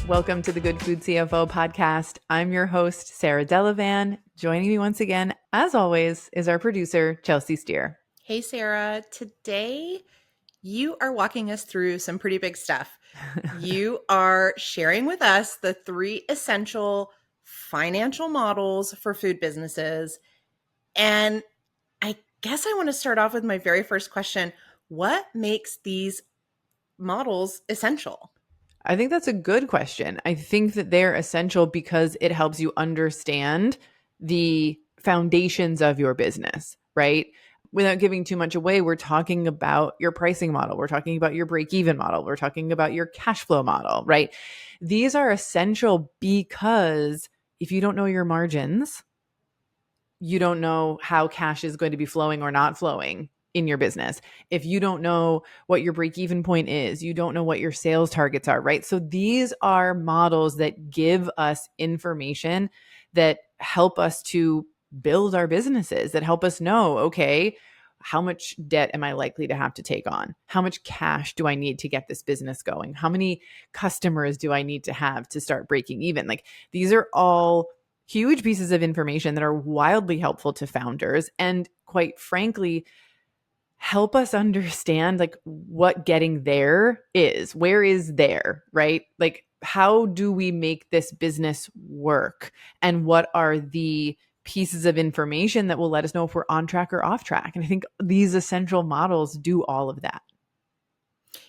Welcome to the Good Food CFO podcast. I'm your host, Sarah Delavan. Joining me once again, as always, is our producer, Chelsea Steer. Hey, Sarah. Today, you are walking us through some pretty big stuff. You are sharing with us the 3 essential financial models for food businesses. And I guess I want to start off with my very first question. What makes these models essential? I think that's a good question. I think that they're essential because it helps you understand the foundations of your business, right? Without giving too much away, we're talking about your pricing model. We're talking about your break-even model. We're talking about your cash flow model, right? These are essential because if you don't know your margins, you don't know how cash is going to be flowing or not flowing in your business. If you don't know what your break-even point is, you don't know what your sales targets are, right? So these are models that give us information that help us to build our businesses, that help us know, okay, how much debt am I likely to have to take on? How much cash do I need to get this business going? How many customers do I need to have to start breaking even? Like, these are all huge pieces of information that are wildly helpful to founders and, quite frankly, help us understand like what getting there is. Where is there, right? Like, how do we make this business work? And what are the pieces of information that will let us know if we're on track or off track? And I think these essential models do all of that.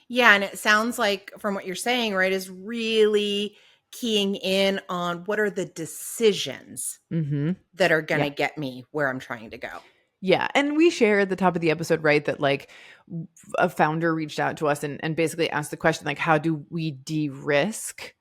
Yeah, and it sounds like from what you're saying, right, is really keying in on what are the decisions that are going to get me where I'm trying to go. Yeah. And we share at the top of the episode, right, that like a founder reached out to us and basically asked the question, like, how do we de-risk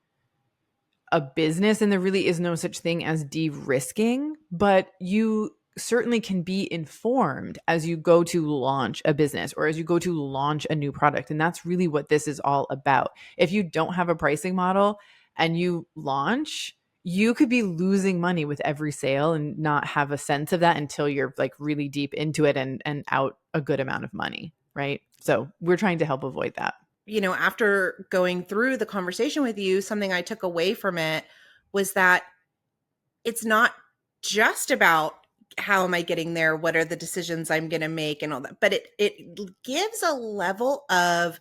a business? And there really is no such thing as de-risking, but you certainly can be informed as you go to launch a business or as you go to launch a new product. And that's really what this is all about. If you don't have a pricing model and you launch, you could be losing money with every sale and not have a sense of that until you're like really deep into it and out a good amount of money, right? So we're trying to help avoid that. You know, after going through the conversation with you, something I took away from it was that it's not just about how am I getting there, what are the decisions I'm going to make and all that, but it gives a level of,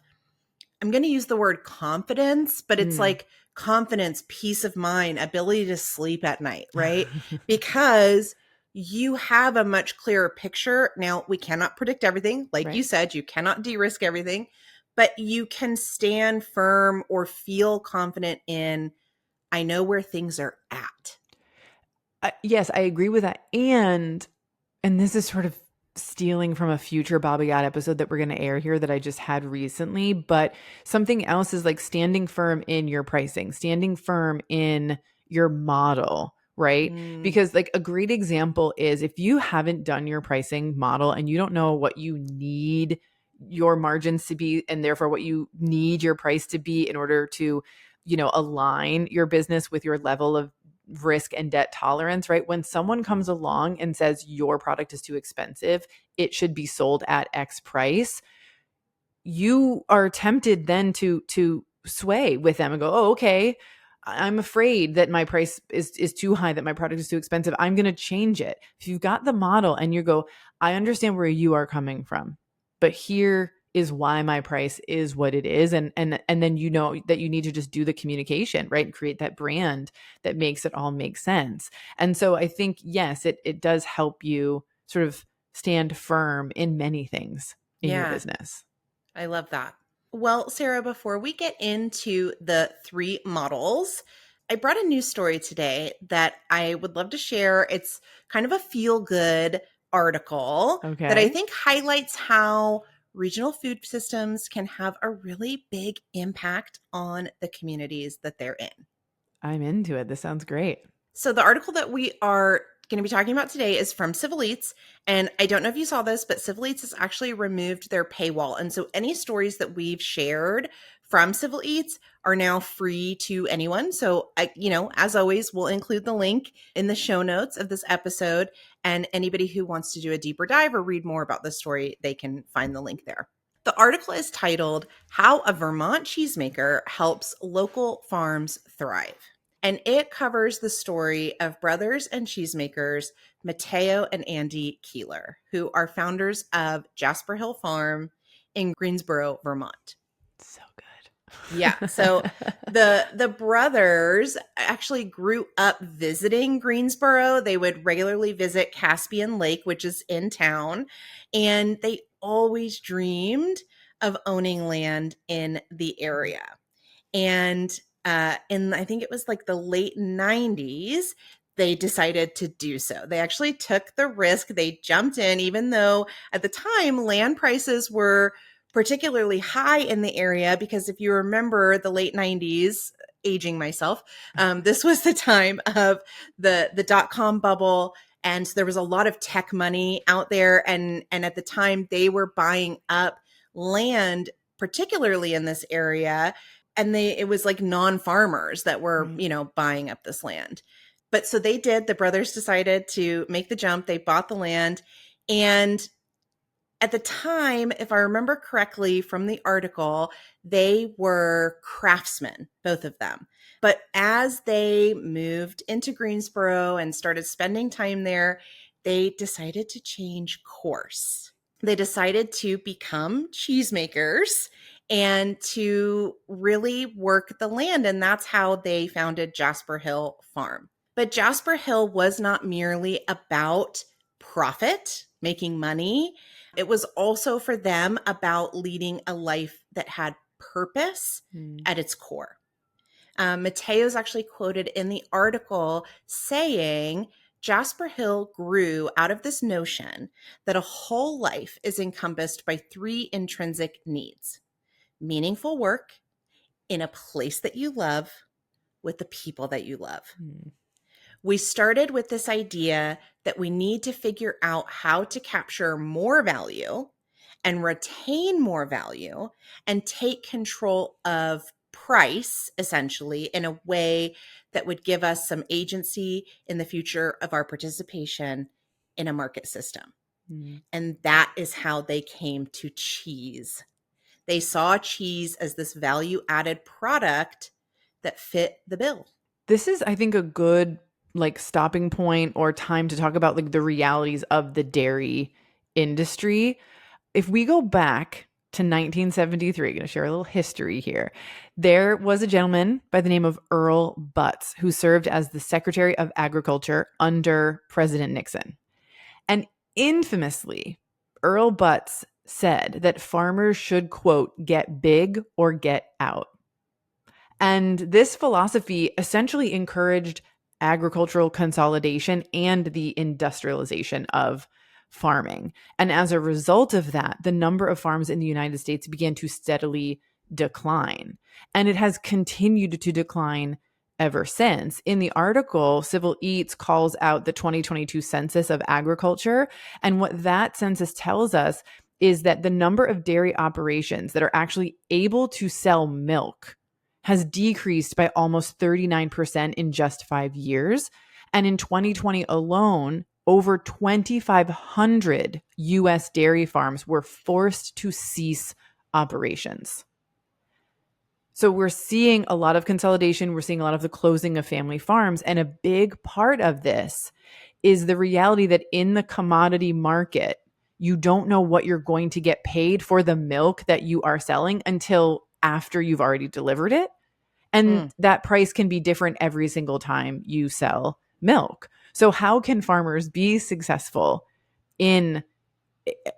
I'm going to use the word confidence, but it's like confidence, peace of mind, ability to sleep at night, right? Because you have a much clearer picture. Now, we cannot predict everything. Like you said, you cannot de-risk everything, but you can stand firm or feel confident in, I know where things are at. Yes, I agree with that. And this is sort of stealing from a future Baba Yaga episode that we're going to air here that I just had recently. But something else is like standing firm in your pricing, standing firm in your model, right? Because like a great example is if you haven't done your pricing model and you don't know what you need your margins to be and therefore what you need your price to be in order to, you know, align your business with your level of risk and debt tolerance, right? When someone comes along and says your product is too expensive, it should be sold at X price, you are tempted then to sway with them and go, oh, okay, I'm afraid that my price is too high, that my product is too expensive. I'm going to change it. If you've got the model and you go, I understand where you are coming from, but here is why my price is what it is. And then you know that you need to just do the communication, right? And create that brand that makes it all make sense. And so I think, yes, it does help you sort of stand firm in many things in your business. I love that. Well, Sarah, before we get into the 3 models, I brought a news story today that I would love to share. It's kind of a feel-good article that I think highlights how regional food systems can have a really big impact on the communities that they're in. I'm into it. This sounds great. So the article that we are going to be talking about today is from Civil Eats. And I don't know if you saw this, but Civil Eats has actually removed their paywall. And so any stories that we've shared from Civil Eats are now free to anyone. So, as always, we'll include the link in the show notes of this episode. And anybody who wants to do a deeper dive or read more about this story, they can find the link there. The article is titled How a Vermont Cheesemaker Helps Local Farms Thrive. And it covers the story of brothers and cheesemakers, Mateo and Andy Keeler, who are founders of Jasper Hill Farm in Greensboro, Vermont. So Yeah. good. So the brothers actually grew up visiting Greensboro. They would regularly visit Caspian Lake, which is in town, and they always dreamed of owning land in the area. And in, I think it was like the late 90s, they decided to do so. They actually took the risk. They jumped in, even though at the time land prices were particularly high in the area. Because if you remember the late 90s, aging myself, this was the time of the dot-com bubble. And there was a lot of tech money out there. And at the time, they were buying up land, particularly in this area, and it was like non-farmers that were, Right. buying up this land. But so they did. The brothers decided to make the jump. They bought the land. And at the time, if I remember correctly from the article, they were craftsmen, both of them. But as they moved into Greensboro and started spending time there, they decided to change course. They decided to become cheesemakers and to really work the land. And that's how they founded Jasper Hill Farm. But Jasper Hill was not merely about profit, making money. It was also for them about leading a life that had purpose Mm. at its core. Mateo's actually quoted in the article saying, Jasper Hill grew out of this notion that a whole life is encompassed by three intrinsic needs: meaningful work in a place that you love with the people that you love. Mm. We started with this idea that we need to figure out how to capture more value and retain more value and take control of price, essentially, in a way that would give us some agency in the future of our participation in a market system. Mm. And that is how they came to cheese. They saw cheese as this value added product that fit the bill. This is, I think, a good like stopping point or time to talk about like the realities of the dairy industry. If we go back to 1973, I'm going to share a little history here. There was a gentleman by the name of Earl Butz who served as the Secretary of Agriculture under President Nixon. And infamously, Earl Butz said that farmers should, quote, get big or get out. And this philosophy essentially encouraged agricultural consolidation and the industrialization of farming. And as a result of that, the number of farms in the United States began to steadily decline. And it has continued to decline ever since. In the article, Civil Eats calls out the 2022 Census of Agriculture. And what that census tells us is that the number of dairy operations that are actually able to sell milk has decreased by almost 39% in just 5 years. And in 2020 alone, over 2,500 US dairy farms were forced to cease operations. So we're seeing a lot of consolidation. We're seeing a lot of the closing of family farms. And a big part of this is the reality that in the commodity market, you don't know what you're going to get paid for the milk that you are selling until after you've already delivered it. And that price can be different every single time you sell milk. So how can farmers be successful in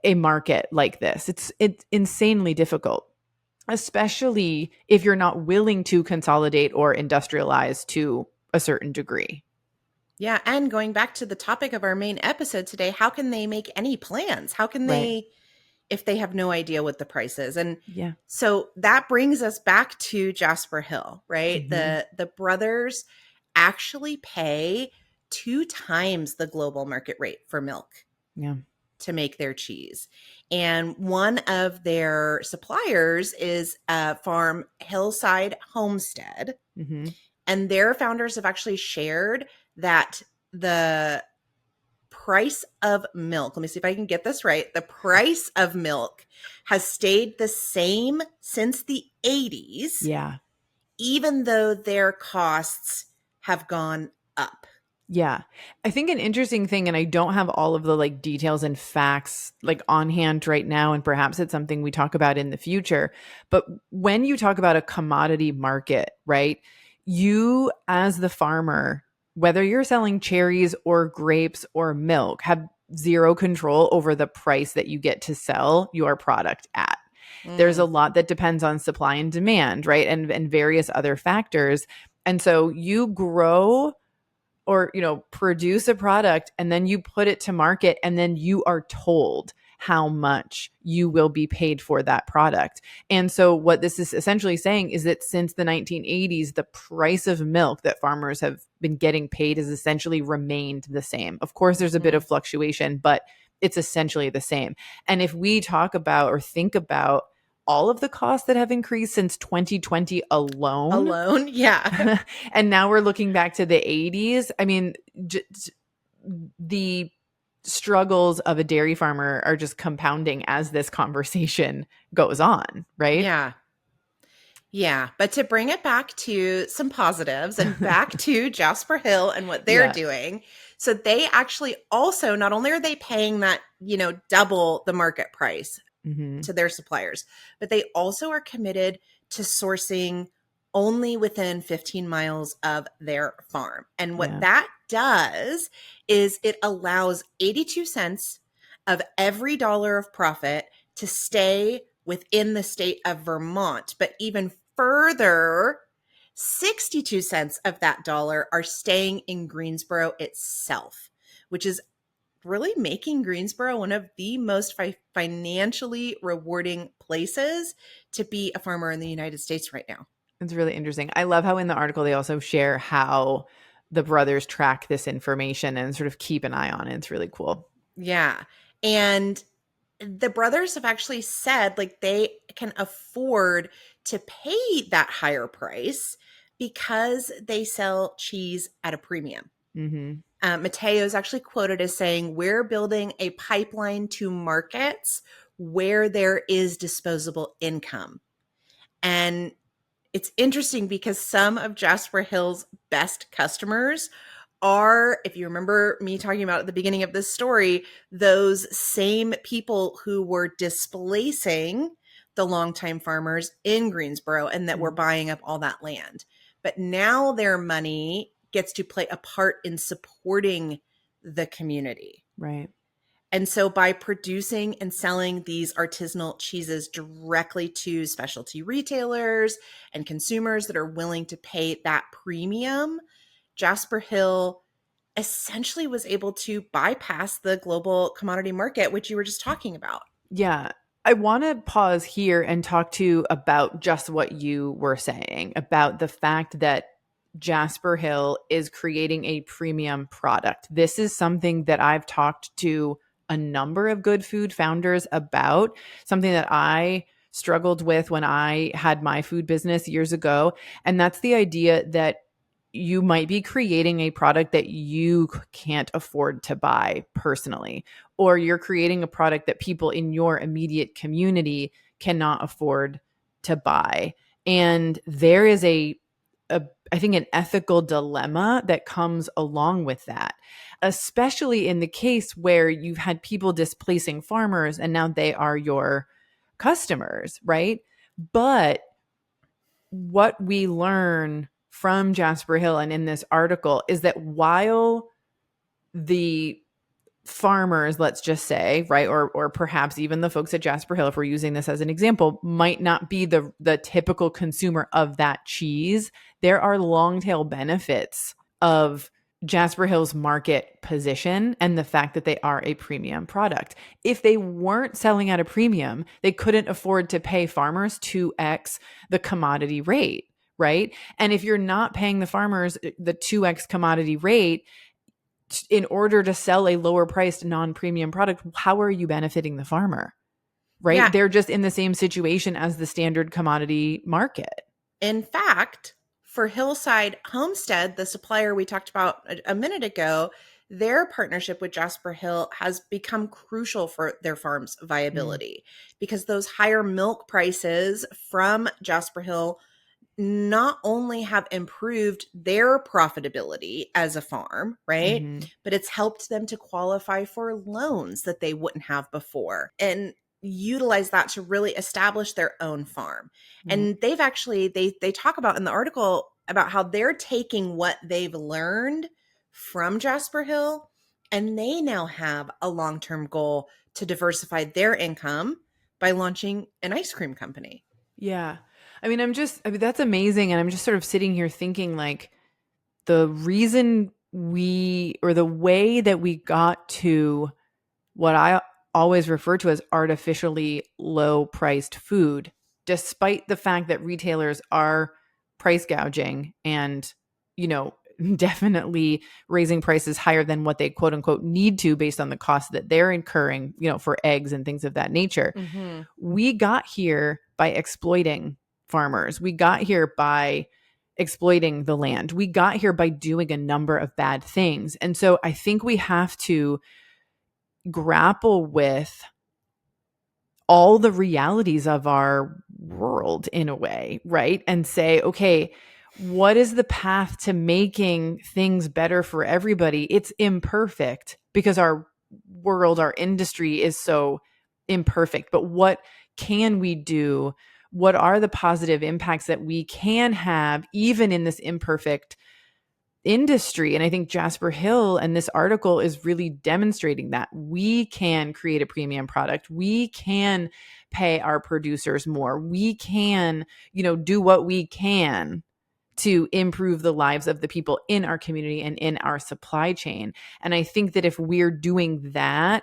a market like this? It's insanely difficult, especially if you're not willing to consolidate or industrialize to a certain degree. Yeah, and going back to the topic of our main episode today, how can they make any plans? How can Right. they, if they have no idea what the price is? And Yeah. so that brings us back to Jasper Hill, right? Mm-hmm. The brothers actually pay 2 times the global market rate for milk Yeah. to make their cheese. And one of their suppliers is farm Hillside Homestead, Mm-hmm. and their founders have actually shared that the price of milk, let me see if I can get this right. The price of milk has stayed the same since the 80s, Yeah. even though their costs have gone up. Yeah. I think an interesting thing, and I don't have all of the like details and facts like on hand right now, and perhaps it's something we talk about in the future. But when you talk about a commodity market, right, you as the farmer, whether you're selling cherries or grapes or milk, have zero control over the price that you get to sell your product at. There's a Mm. lot that depends on supply and demand, right? And various other factors. And so you grow or produce a product and then you put it to market and then you are told how much you will be paid for that product. And so what this is essentially saying is that since the 1980s, the price of milk that farmers have been getting paid has essentially remained the same. Of course, there's a bit of fluctuation, but it's essentially the same. And if we talk about or think about all of the costs that have increased since 2020 alone, Yeah. and now we're looking back to the 80s. I mean, the struggles of a dairy farmer are just compounding as this conversation goes on, right? Yeah. Yeah, but to bring it back to some positives and back to Jasper Hill and what they're Yeah. doing. So they actually also, not only are they paying that, double the market price Mm-hmm. to their suppliers, but they also are committed to sourcing only within 15 miles of their farm. And what Yeah. that does is it allows 82 cents of every dollar of profit to stay within the state of Vermont. But even further, 62 cents of that dollar are staying in Greensboro itself, which is really making Greensboro one of the most financially rewarding places to be a farmer in the United States right now. It's really interesting. I love how in the article they also share how the brothers track this information and sort of keep an eye on it. It's really cool. Yeah. And the brothers have actually said like they can afford to pay that higher price because they sell cheese at a premium. Mm-hmm. Mateo is actually quoted as saying, "We're building a pipeline to markets where there is disposable income." And it's interesting because some of Jasper Hill's best customers are, if you remember me talking about at the beginning of this story, those same people who were displacing the longtime farmers in Greensboro and that were buying up all that land. But now their money gets to play a part in supporting the community. Right. And so by producing and selling these artisanal cheeses directly to specialty retailers and consumers that are willing to pay that premium, Jasper Hill essentially was able to bypass the global commodity market, which you were just talking about. Yeah. I want to pause here and talk to you about just what you were saying about the fact that Jasper Hill is creating a premium product. This is something that I've talked to a number of good food founders about, something that I struggled with when I had my food business years ago. And that's the idea that you might be creating a product that you can't afford to buy personally, or you're creating a product that people in your immediate community cannot afford to buy. And there is I think, an ethical dilemma that comes along with that, especially in the case where you've had people displacing farmers and now they are your customers, right? But what we learn from Jasper Hill and in this article is that while the farmers, let's just say, right, or perhaps even the folks at Jasper Hill, if we're using this as an example, might not be the typical consumer of that cheese, there are long tail benefits of Jasper Hill's market position and the fact that they are a premium product. If they weren't selling at a premium, they couldn't afford to pay farmers 2x the commodity rate, right? And if you're not paying the farmers the 2x commodity rate, in order to sell a lower priced non-premium product, how are you benefiting the farmer? Right? Yeah. They're just in the same situation as the standard commodity market. In fact, for Hillside Homestead, the supplier we talked about a minute ago, their partnership with Jasper Hill has become crucial for their farm's Mm, viability because those higher milk prices from Jasper Hill not only have improved their profitability as a farm, right? mhm, But it's helped them to qualify for loans that they wouldn't have before and utilize that to really establish their own farm. mm. And they've actually they talk about in the article about how they're taking what they've learned from Jasper Hill and they now have a long-term goal to diversify their income by launching an ice cream company. Yeah. I mean, that's amazing. And I'm just sort of sitting here thinking like the reason or the way that we got to what I always refer to as artificially low priced food, despite the fact that retailers are price gouging and, you know, definitely raising prices higher than what they quote unquote need to based on the cost that they're incurring, for eggs and things of that nature. Mhm. We got here by exploiting farmers. We got here by exploiting the land. We got here by doing a number of bad things. And so I think we have to grapple with all the realities of our world in a way, right? And say, okay, what is the path to making things better for everybody? It's imperfect because our world, our industry is so imperfect. But what can we do? What are the positive impacts that we can have, even in this imperfect industry? And I think Jasper Hill and this article is really demonstrating that we can create a premium product. We can pay our producers more. We can, do what we can to improve the lives of the people in our community and in our supply chain. And I think that if we're doing that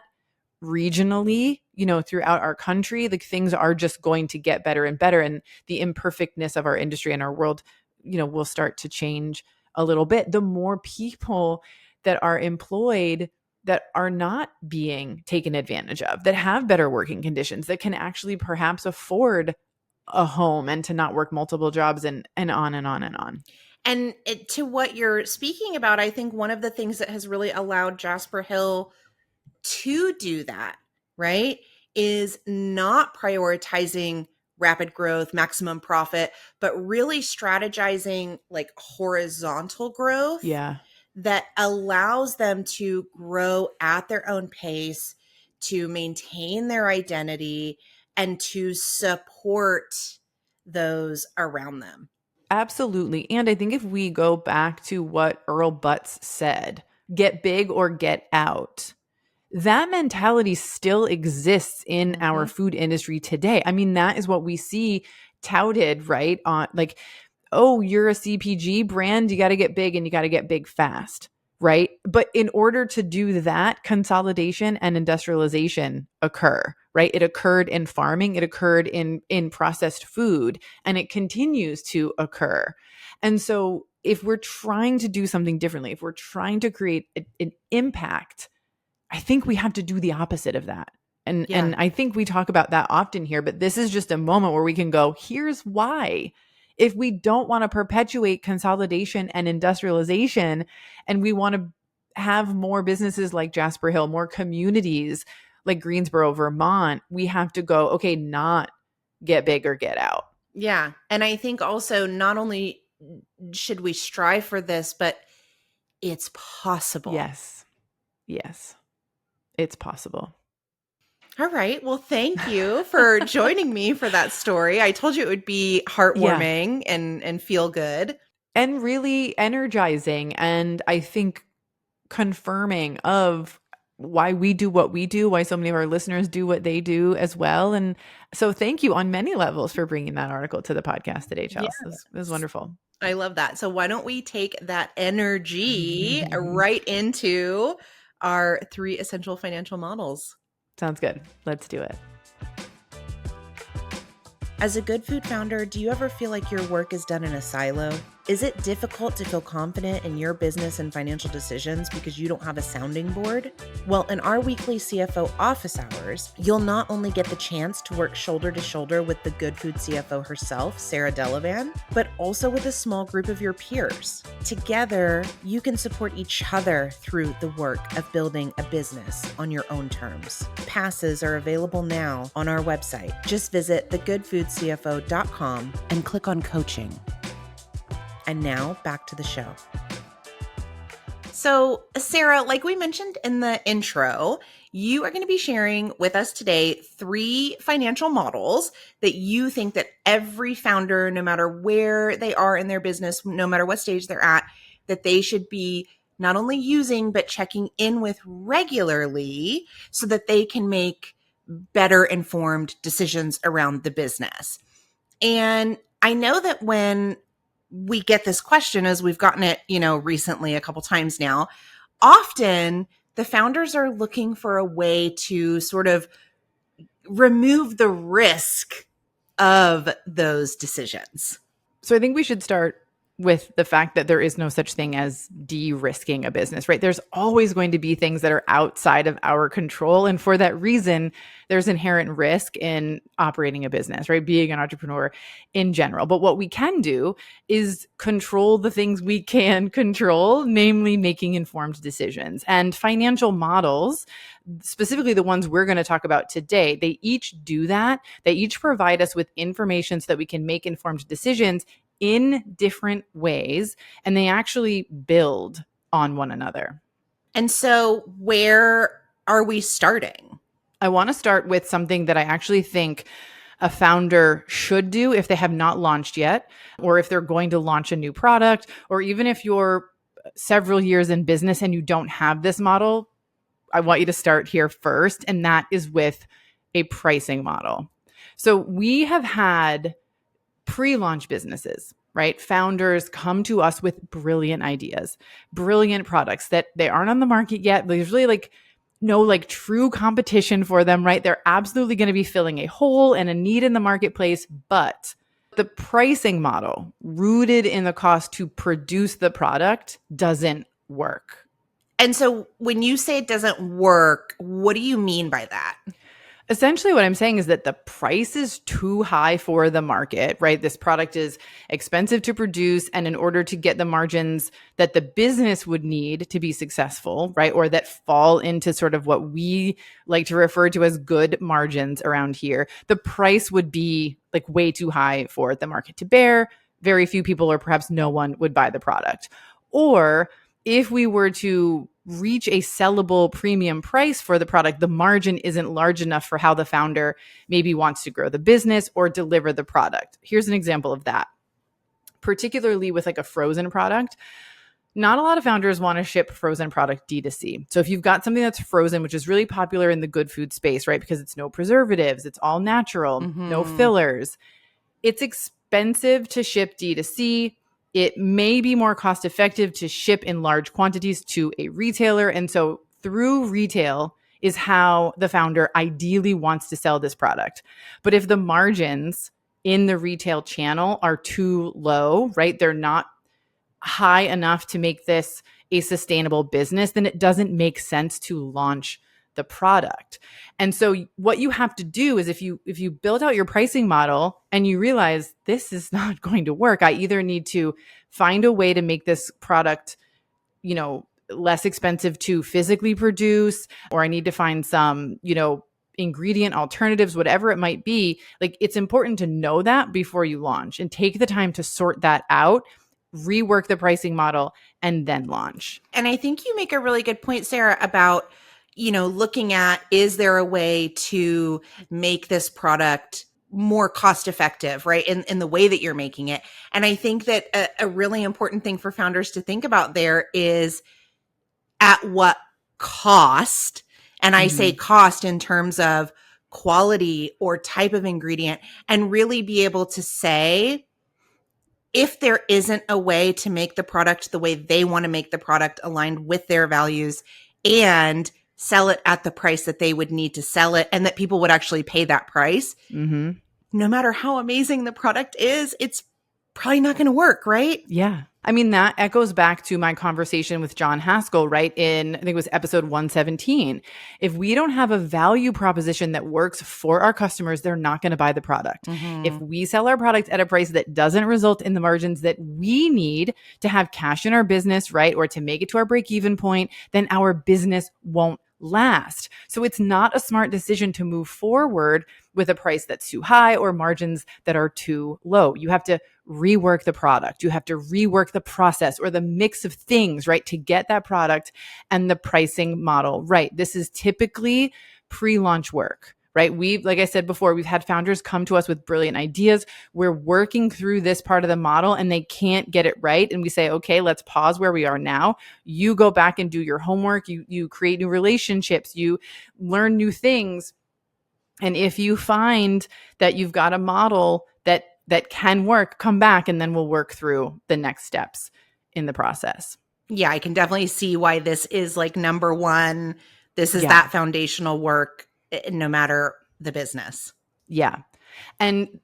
regionally, throughout our country, like things are just going to get better and better. And the imperfectness of our industry and our world, will start to change a little bit. The more people that are employed that are not being taken advantage of, that have better working conditions, that can actually perhaps afford a home and to not work multiple jobs and on and on and on. And to what you're speaking about, I think one of the things that has really allowed Jasper Hill to do that, right, is not prioritizing rapid growth, maximum profit, but really strategizing like horizontal growth Yeah. that allows them to grow at their own pace, to maintain their identity, and to support those around them. Absolutely. And I think if we go back to what Earl Butz said, get big or get out, that mentality still exists in our Mhm. food industry today. I mean, that is what we see touted, right? On like, oh, you're a CPG brand, you got to get big and you got to get big fast, right? But in order to do that, consolidation and industrialization occur, right? It occurred in farming, it occurred in processed food, and it continues to occur. And so if we're trying to do something differently, if we're trying to create an impact, I think we have to do the opposite of that. And Yeah. I think we talk about that often here, but this is just a moment where we can go, here's why. If we don't want to perpetuate consolidation and industrialization, and we want to have more businesses like Jasper Hill, more communities like Greensboro, Vermont, we have to go, okay, not get big or get out. Yeah. And I think also not only should we strive for this, but it's possible. Yes. Yes. It's possible. All right. Well, thank you for joining me for that story. I told you it would be Yeah. heartwarming and feel good. And really energizing. And I think confirming of why we do what we do, why so many of our listeners do what they do as well. And so thank you on many levels for bringing that article to the podcast today, Chelsea. It was Yes. wonderful. I love that. So why don't we take that energy right into our three essential financial models? Sounds good. Let's do it. As a good food founder, do you ever feel like your work is done in a silo? Is it difficult to feel confident in your business and financial decisions because you don't have a sounding board? Well, in our weekly CFO office hours, you'll not only get the chance to work shoulder to shoulder with the Good Food CFO herself, Sarah Delavan, but also with a small group of your peers. Together, you can support each other through the work of building a business on your own terms. Passes are available now on our website. Just visit thegoodfoodcfo.com and click on coaching. And now back to the show. So, Sarah, like we mentioned in the intro, you are going to be sharing with us today 3 financial models that you think that every founder, no matter where they are in their business, no matter what stage they're at, that they should be not only using, but checking in with regularly so that they can make better informed decisions around the business. And I know that when we get this question, as we've gotten it, recently a couple times now, often the founders are looking for a way to sort of remove the risk of those decisions. So I think we should start with the fact that there is no such thing as de-risking a business, right? There's always going to be things that are outside of our control. And for that reason, there's inherent risk in operating a business, right? Being an entrepreneur in general. But what we can do is control the things we can control, namely making informed decisions. And financial models, specifically the ones we're going to talk about today, they each do that. They each provide us with information so that we can make informed decisions in different ways, and they actually build on one another. And so where are we starting? I want to start with something that I actually think a founder should do if they have not launched yet, or if they're going to launch a new product, or even if you're several years in business and you don't have this model. I want you to start here first, and that is with a pricing model. So we have had pre-launch businesses, right? Founders come to us with brilliant ideas, brilliant products that they aren't on the market yet. There's really no true competition for them, right? They're absolutely going to be filling a hole and a need in the marketplace, but the pricing model rooted in the cost to produce the product doesn't work. And so when you say it doesn't work, what do you mean by that? Essentially, what I'm saying is that the price is too high for the market, right? This product is expensive to produce. And in order to get the margins that the business would need to be successful, right? Or that fall into sort of what we like to refer to as good margins around here, the price would be way too high for the market to bear. Very few people, or perhaps no one, would buy the product. Or if we were to reach a sellable premium price for the product, the margin isn't large enough for how the founder maybe wants to grow the business or deliver the product. Here's an example of that. Particularly with a frozen product, not a lot of founders want to ship frozen product D2C. So if you've got something that's frozen, which is really popular in the good food space, right? Because it's no preservatives, it's all natural, no fillers. It's expensive to ship D2C. It may be more cost effective to ship in large quantities to a retailer. And so through retail is how the founder ideally wants to sell this product. But if the margins in the retail channel are too low, right? They're not high enough to make this a sustainable business, then it doesn't make sense to launch the product. And so what you have to do is if you build out your pricing model and you realize this is not going to work, I either need to find a way to make this product, less expensive to physically produce, or I need to find some, ingredient alternatives, whatever it might be. It's important to know that before you launch and take the time to sort that out, rework the pricing model, and then launch. And I think you make a really good point, Sarah, about looking at, is there a way to make this product more cost effective, right? In the way that you're making it. And I think that a really important thing for founders to think about there is at what cost. And I say cost in terms of quality or type of ingredient, and really be able to say, if there isn't a way to make the product the way they want to make the product aligned with their values and sell it at the price that they would need to sell it and that people would actually pay that price, no matter how amazing the product is, it's probably not going to work, right? Yeah. I mean, that echoes back to my conversation with John Haskell, right? In, I think it was episode 117. If we don't have a value proposition that works for our customers, they're not going to buy the product. If we sell our product at a price that doesn't result in the margins that we need to have cash in our business, right? Or to make it to our break even point, then our business won't last. So it's not a smart decision to move forward with a price that's too high or margins that are too low. You have to rework the product. You have to rework the process or the mix of things, right? To get that product and the pricing model right. This is typically pre-launch work, right? Like I said before, we've had founders come to us with brilliant ideas. We're working through this part of the model and they can't get it right. And we say, okay, let's pause where we are now. You go back and do your homework. You create new relationships. You learn new things. And if you find that you've got a model that can work, come back and then we'll work through the next steps in the process. Yeah, I can definitely see why this is like number one. This is Yeah. that foundational work, no matter the business. Yeah. And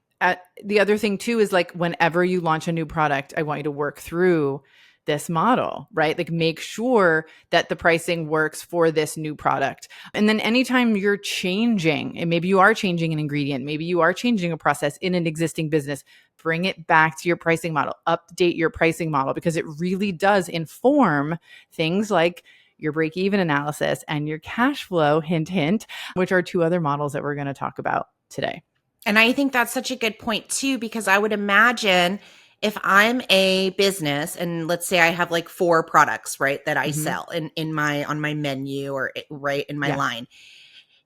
the other thing too is like whenever you launch a new product, I want you to work through this model, right? Like make sure that the pricing works for this new product. And then anytime you're changing, and maybe you are changing an ingredient, maybe you are changing a process in an existing business, bring it back to your pricing model, update your pricing model, because it really does inform things like your break-even analysis and your cash flow, hint, hint, which are two other models that we're going to talk about today. And I think that's such a good point too, because I would imagine if I'm a business and let's say I have like 4 products, right, that I sell in my on my menu or right in my line.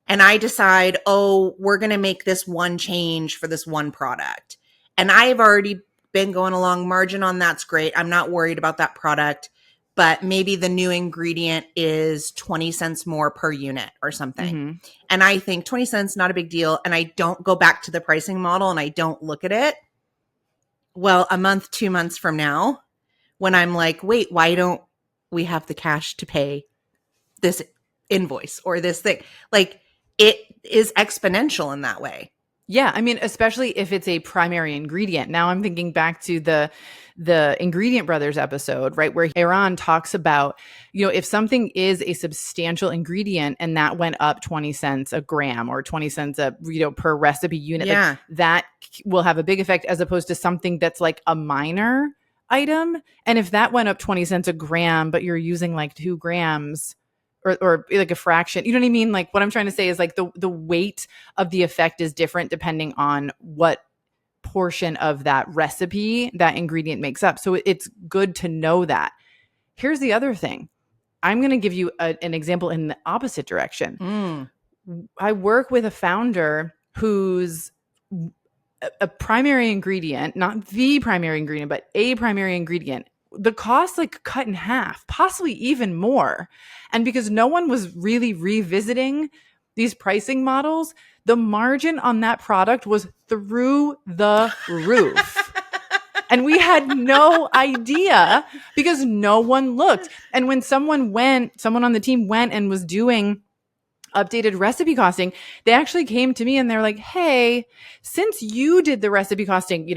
And I decide, oh, we're going to make this one change for this one product. And I've already been going along margin on that's great. I'm not worried about that product, but maybe the new ingredient is 20 cents more per unit or something. And I think 20 cents, not a big deal. And I don't go back to the pricing model and I don't look at it. Well, a month, 2 months from now, when I'm like, wait, why don't we have the cash to pay this invoice or this thing? Like it is exponential in that way. Yeah, I mean, especially if it's a primary ingredient. Now I'm thinking back to the Ingredient Brothers episode, right, where Aaron talks about, if something is a substantial ingredient and that went up 20 cents a gram or 20 cents per recipe unit, like, that will have a big effect as opposed to something that's like a minor item. And if that went up 20 cents a gram, but you're using like 2 grams or like a fraction, you know what I mean? Like what I'm trying to say is like the weight of the effect is different depending on what portion of that recipe that ingredient makes up. So it's good to know that. Here's the other thing. I'm going to give you an example in the opposite direction. I work with a founder who's a primary ingredient, not the primary ingredient, but a primary ingredient, the cost like cut in half, possibly even more. And because no one was really revisiting these pricing models, the margin on that product was through the roof. And we had no idea because no one looked. And when someone on the team went and was doing updated recipe costing, they actually came to me and they're like, hey, since you did the recipe costing,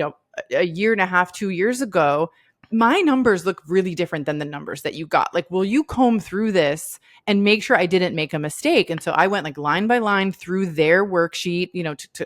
a year and a half, 2 years ago, my numbers look really different than the numbers that you got. Like, will you comb through this and make sure I didn't make a mistake? And so I went like line by line through their worksheet,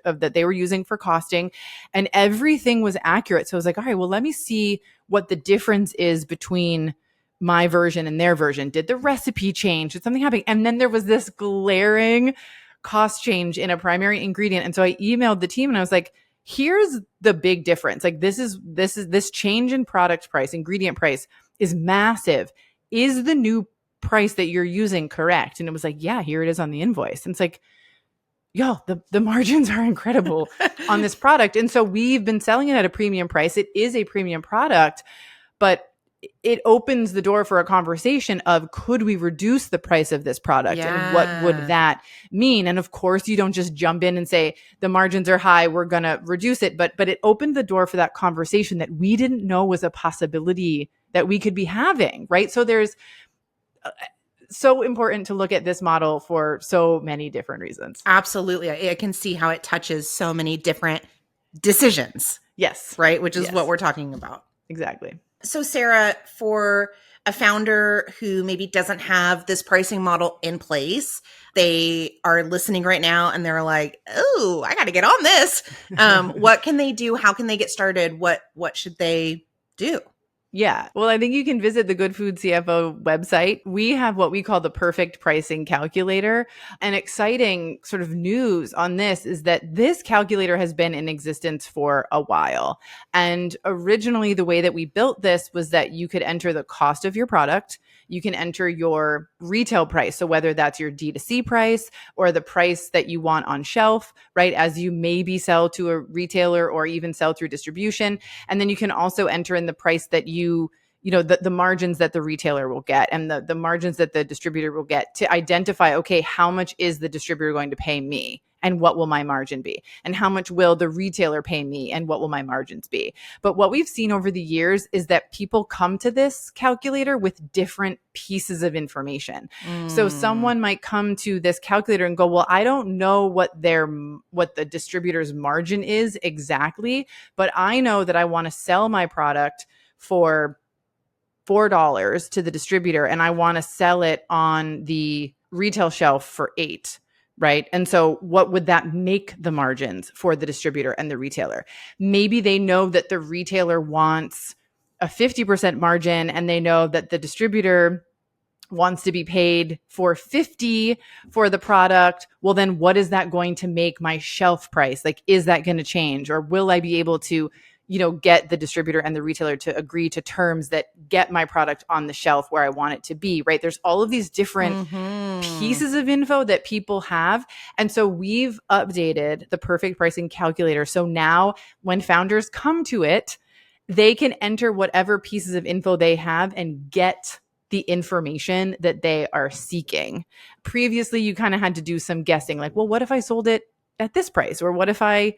that they were using for costing, and everything was accurate. So I was like, all right, well, let me see what the difference is between my version and their version. Did the recipe change? Did something happen? And then there was this glaring cost change in a primary ingredient. And so I emailed the team and I was like, here's the big difference. Like this change in product price, ingredient price is massive. Is the new price that you're using correct? And it was like, yeah, here it is on the invoice. And it's like, yo, the margins are incredible on this product. And so we've been selling it at a premium price. It is a premium product, but it opens the door for a conversation of, could we reduce the price of this product? And what would that mean? And of course, you don't just jump in and say, the margins are high, we're going to reduce it. But it opened the door for that conversation that we didn't know was a possibility that we could be having, right? So there's so important to look at this model for so many different reasons. Absolutely. I can see how it touches so many different decisions. Yes. right? Which is what Yes. we're talking about. Exactly. So, Sarah, for a founder who maybe doesn't have this pricing model in place, they are listening right now and they're like, "Oh, I got to get on this." What can they do? How can they get started? What should they do? Yeah. Well, I think you can visit the Good Food CFO website. We have what we call the perfect pricing calculator. An exciting sort of news on this is that this calculator has been in existence for a while. And originally, the way that we built this was that you could enter the cost of your product. You can enter your retail price. So whether that's your D2C price or the price that you want on shelf, right? As you maybe sell to a retailer or even sell through distribution. And then you can also enter in the price that the margins that the retailer will get and the margins that the distributor will get to identify, okay, how much is the distributor going to pay me? And what will my margin be? And how much will the retailer pay me? And what will my margins be? But what we've seen over the years is that people come to this calculator with different pieces of information. So someone might come to this calculator and go, well, I don't know what the distributor's margin is exactly, but I know that I want to sell my product for $4 to the distributor and I want to sell it on the retail shelf for 8, right? And so what would that make the margins for the distributor and the retailer? Maybe they know that the retailer wants a 50% margin and they know that the distributor wants to be paid for 50 for the product. Well, then what is that going to make my shelf price? Like, is that going to change? Or will I be able to, get the distributor and the retailer to agree to terms that get my product on the shelf where I want it to be, right? There's all of these different pieces of info that people have. And so we've updated the perfect pricing calculator. So now when founders come to it, they can enter whatever pieces of info they have and get the information that they are seeking. Previously, you kind of had to do some guessing, like, well, what if I sold it at this price? Or what if I,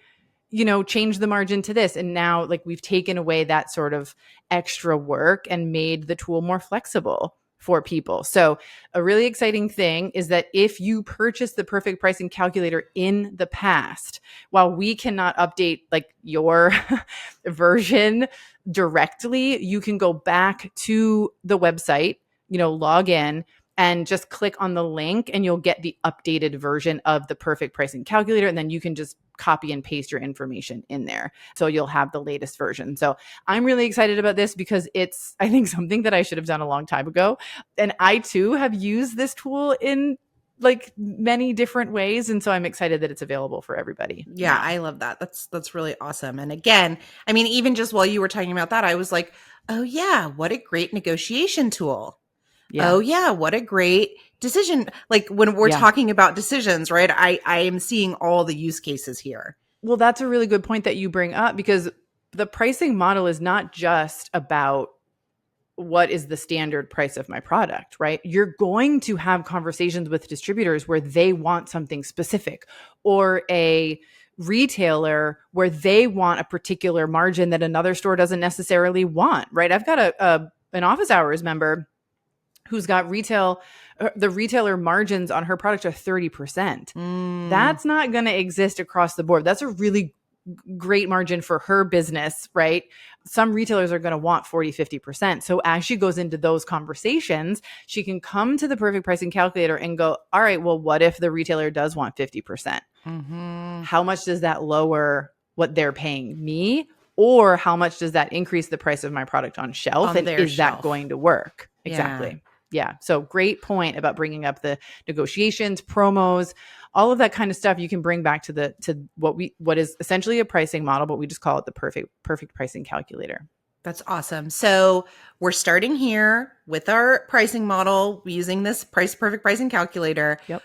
change the margin to this? And now, like, we've taken away that sort of extra work and made the tool more flexible for people. So a really exciting thing is that if you purchase the perfect pricing calculator in the past, while we cannot update like your version directly, you can go back to the website, log in and just click on the link and you'll get the updated version of the perfect pricing calculator. And then you can just copy and paste your information in there. So you'll have the latest version. So I'm really excited about this because it's, I think, something that I should have done a long time ago. And I too have used this tool in like many different ways. And so I'm excited that it's available for everybody. Yeah, now. I love that. That's really awesome. And again, I mean, even just while you were talking about that, I was like, oh yeah, what a great negotiation tool. Yeah. Oh yeah, what a great decision. Like when we're talking about decisions, right? I am seeing all the use cases here. Well, that's a really good point that you bring up because the pricing model is not just about what is the standard price of my product, right? You're going to have conversations with distributors where they want something specific or a retailer where they want a particular margin that another store doesn't necessarily want, right? I've got an office hours member who's got the retailer margins on her product are 30%. That's not going to exist across the board. That's a really great margin for her business, right? Some retailers are going to want 40, 50%. So as she goes into those conversations, she can come to the perfect pricing calculator and go, all right, well, what if the retailer does want 50%? How much does that lower what they're paying me? Or how much does that increase the price of my product on shelf? And is that going to work? Exactly. Yeah. So great point about bringing up the negotiations, promos, all of that kind of stuff you can bring back to what is essentially a pricing model, but we just call it the perfect pricing calculator. That's awesome. So we're starting here with our pricing model using this perfect pricing calculator. Yep.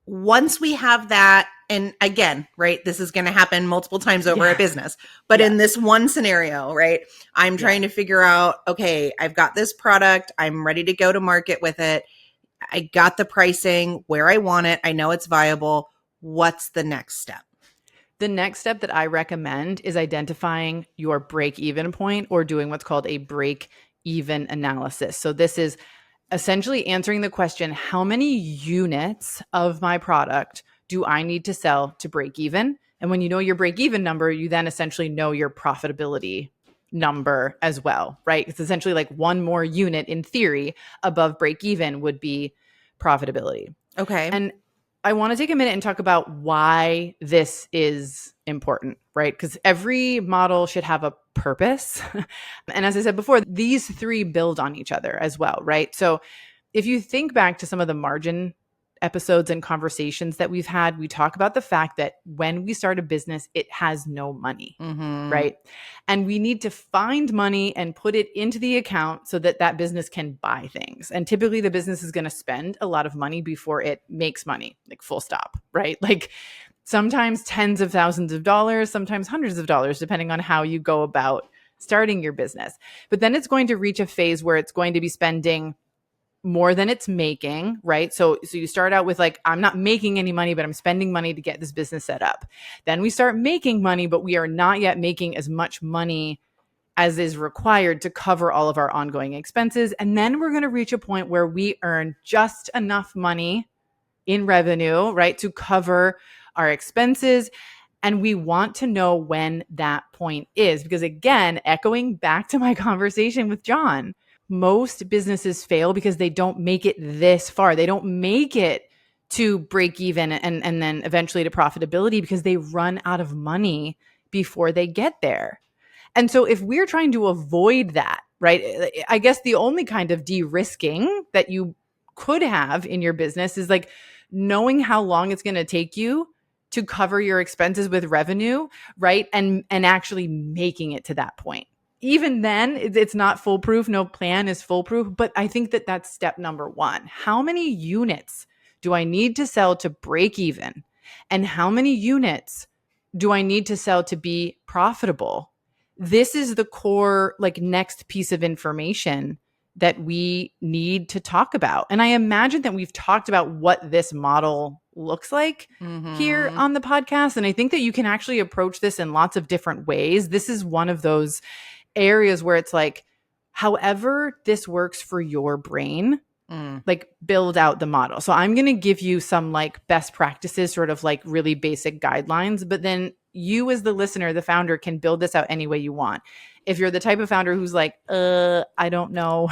Once we have that, and again, right, this is going to happen multiple times over a business, but in this one scenario, right, I'm trying to figure out, okay, I've got this product, I'm ready to go to market with it. I got the pricing where I want it. I know it's viable. What's the next step? The next step that I recommend is identifying your break-even point or doing what's called a break-even analysis. So this is essentially answering the question, how many units of my product do I need to sell to break even? And when you know your break even number, you then essentially know your profitability number as well, right? It's essentially like one more unit in theory above break even would be profitability. Okay. And I want to take a minute and talk about why this is important, right? Because every model should have a purpose. And as I said before, these three build on each other as well, right? So if you think back to some of the margin episodes and conversations that we've had, we talk about the fact that when we start a business, it has no money, right? And we need to find money and put it into the account so that that business can buy things. And typically the business is going to spend a lot of money before it makes money, like full stop, right? Like sometimes tens of thousands of dollars, sometimes hundreds of dollars, depending on how you go about starting your business. But then it's going to reach a phase where it's going to be spending more than it's making, right? So you start out with like, I'm not making any money, but I'm spending money to get this business set up. Then we start making money, but we are not yet making as much money as is required to cover all of our ongoing expenses. And then we're going to reach a point where we earn just enough money in revenue, right, to cover our expenses. And we want to know when that point is, because again, echoing back to my conversation with John, most businesses fail because they don't make it this far. They don't make it to break even and then eventually to profitability because they run out of money before they get there. And so if we're trying to avoid that, right, I guess the only kind of de-risking that you could have in your business is like knowing how long it's going to take you to cover your expenses with revenue, right? And actually making it to that point. Even then, it's not foolproof. No plan is foolproof. But I think that that's step number one. How many units do I need to sell to break even? And how many units do I need to sell to be profitable? This is the core, like, next piece of information that we need to talk about. And I imagine that we've talked about what this model looks like here on the podcast. And I think that you can actually approach this in lots of different ways. This is one of those areas where it's like, however this works for your brain, like build out the model. So I'm going to give you some like best practices, sort of like really basic guidelines, but then you as the listener, the founder, can build this out any way you want. If you're the type of founder who's like, I don't know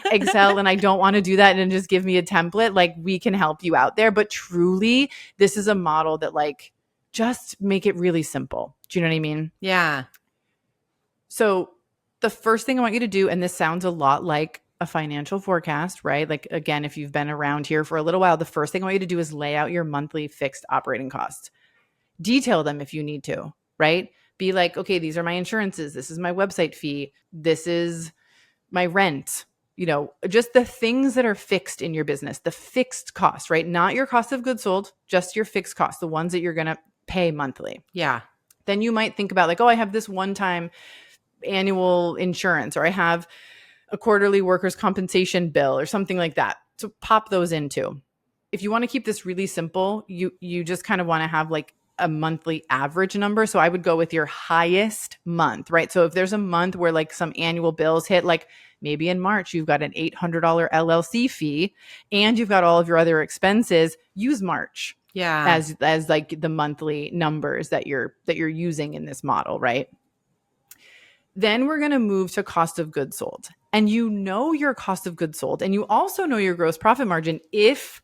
Excel and I don't want to do that and just give me a template, like we can help you out there. But truly, this is a model that like just make it really simple. Do you know what I mean? Yeah. So the first thing I want you to do, and this sounds a lot like a financial forecast, right? Like, again, if you've been around here for a little while, the first thing I want you to do is lay out your monthly fixed operating costs. Detail them if you need to, right? Be like, okay, these are my insurances. This is my website fee. This is my rent. You know, just the things that are fixed in your business, the fixed costs, right? Not your cost of goods sold, just your fixed costs, the ones that you're going to pay monthly. Yeah. Then you might think about like, oh, I have this one-time annual insurance, or I have a quarterly workers' compensation bill or something like that. So pop those into. If you want to keep this really simple, you just kind of want to have like a monthly average number. So I would go with your highest month, right? So if there's a month where like some annual bills hit, like maybe in March, you've got an $800 LLC fee and you've got all of your other expenses, use March as like the monthly numbers that you're using in this model, right? Then we're going to move to cost of goods sold. And you know your cost of goods sold, and you also know your gross profit margin if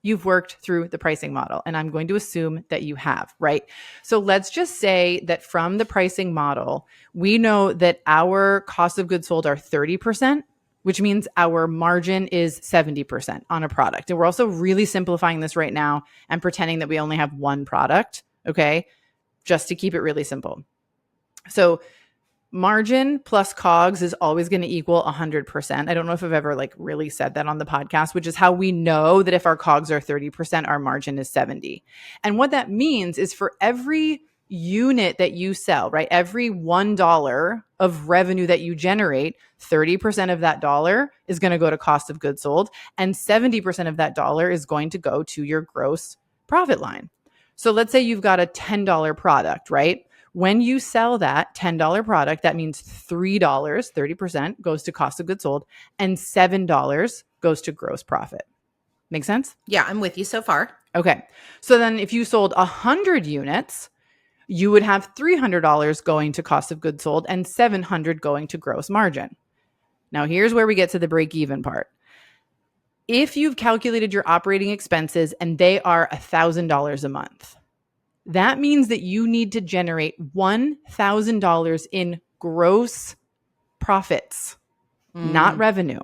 you've worked through the pricing model. And I'm going to assume that you have, right? So let's just say that from the pricing model, we know that our cost of goods sold are 30%, which means our margin is 70% on a product. And we're also really simplifying this right now and pretending that we only have one product, okay? Just to keep it really simple. So margin plus COGS is always going to equal 100%. I don't know if I've ever like really said that on the podcast, which is how we know that if our COGS are 30%, our margin is 70. And what that means is for every unit that you sell, right? Every $1 of revenue that you generate, 30% of that dollar is going to go to cost of goods sold, and 70% of that dollar is going to go to your gross profit line. So let's say you've got a $10 product, right? When you sell that $10 product, that means $3, 30% goes to cost of goods sold, and $7 goes to gross profit. Make sense? Yeah, I'm with you so far. Okay. So then if you sold 100 units, you would have $300 going to cost of goods sold and $700 going to gross margin. Now, here's where we get to the break even part. If you've calculated your operating expenses and they are $1,000 a month, that means that you need to generate $1,000 in gross profits, not revenue,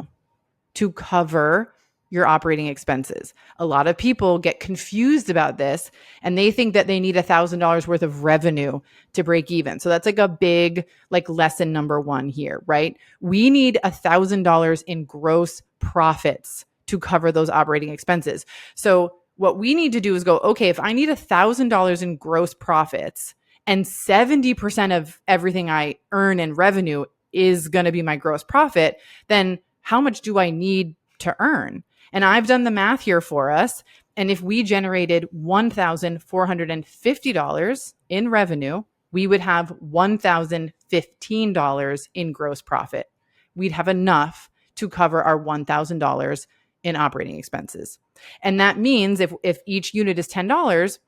to cover your operating expenses. A lot of people get confused about this and they think that they need $1,000 worth of revenue to break even. So that's like a big lesson number one here, right? We need $1,000 in gross profits to cover those operating expenses. So what we need to do is go, okay, if I need $1,000 in gross profits and 70% of everything I earn in revenue is going to be my gross profit, then how much do I need to earn? And I've done the math here for us. And if we generated $1,450 in revenue, we would have $1,015 in gross profit. We'd have enough to cover our $1,000 in operating expenses. And that means if each unit is $10,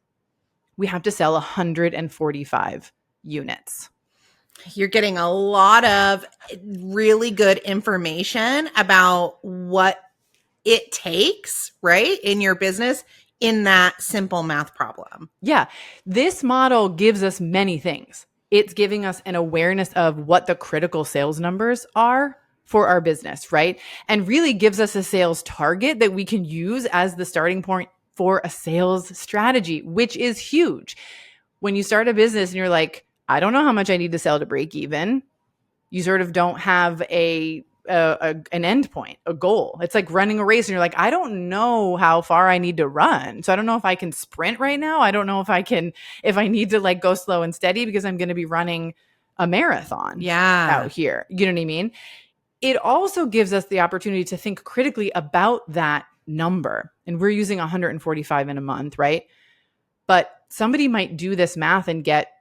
we have to sell 145 units. You're getting a lot of really good information about what it takes, right, in your business in that simple math problem. Yeah. This model gives us many things. It's giving us an awareness of what the critical sales numbers are for our business, right? And really gives us a sales target that we can use as the starting point for a sales strategy, which is huge. When you start a business and you're like, I don't know how much I need to sell to break even, you sort of don't have an end point, a goal. It's like running a race and you're like, I don't know how far I need to run. So I don't know if I can sprint right now. I don't know if I need to go slow and steady because I'm going to be running a marathon out here. You know what I mean? It also gives us the opportunity to think critically about that number. And we're using 145 in a month, right? But somebody might do this math and get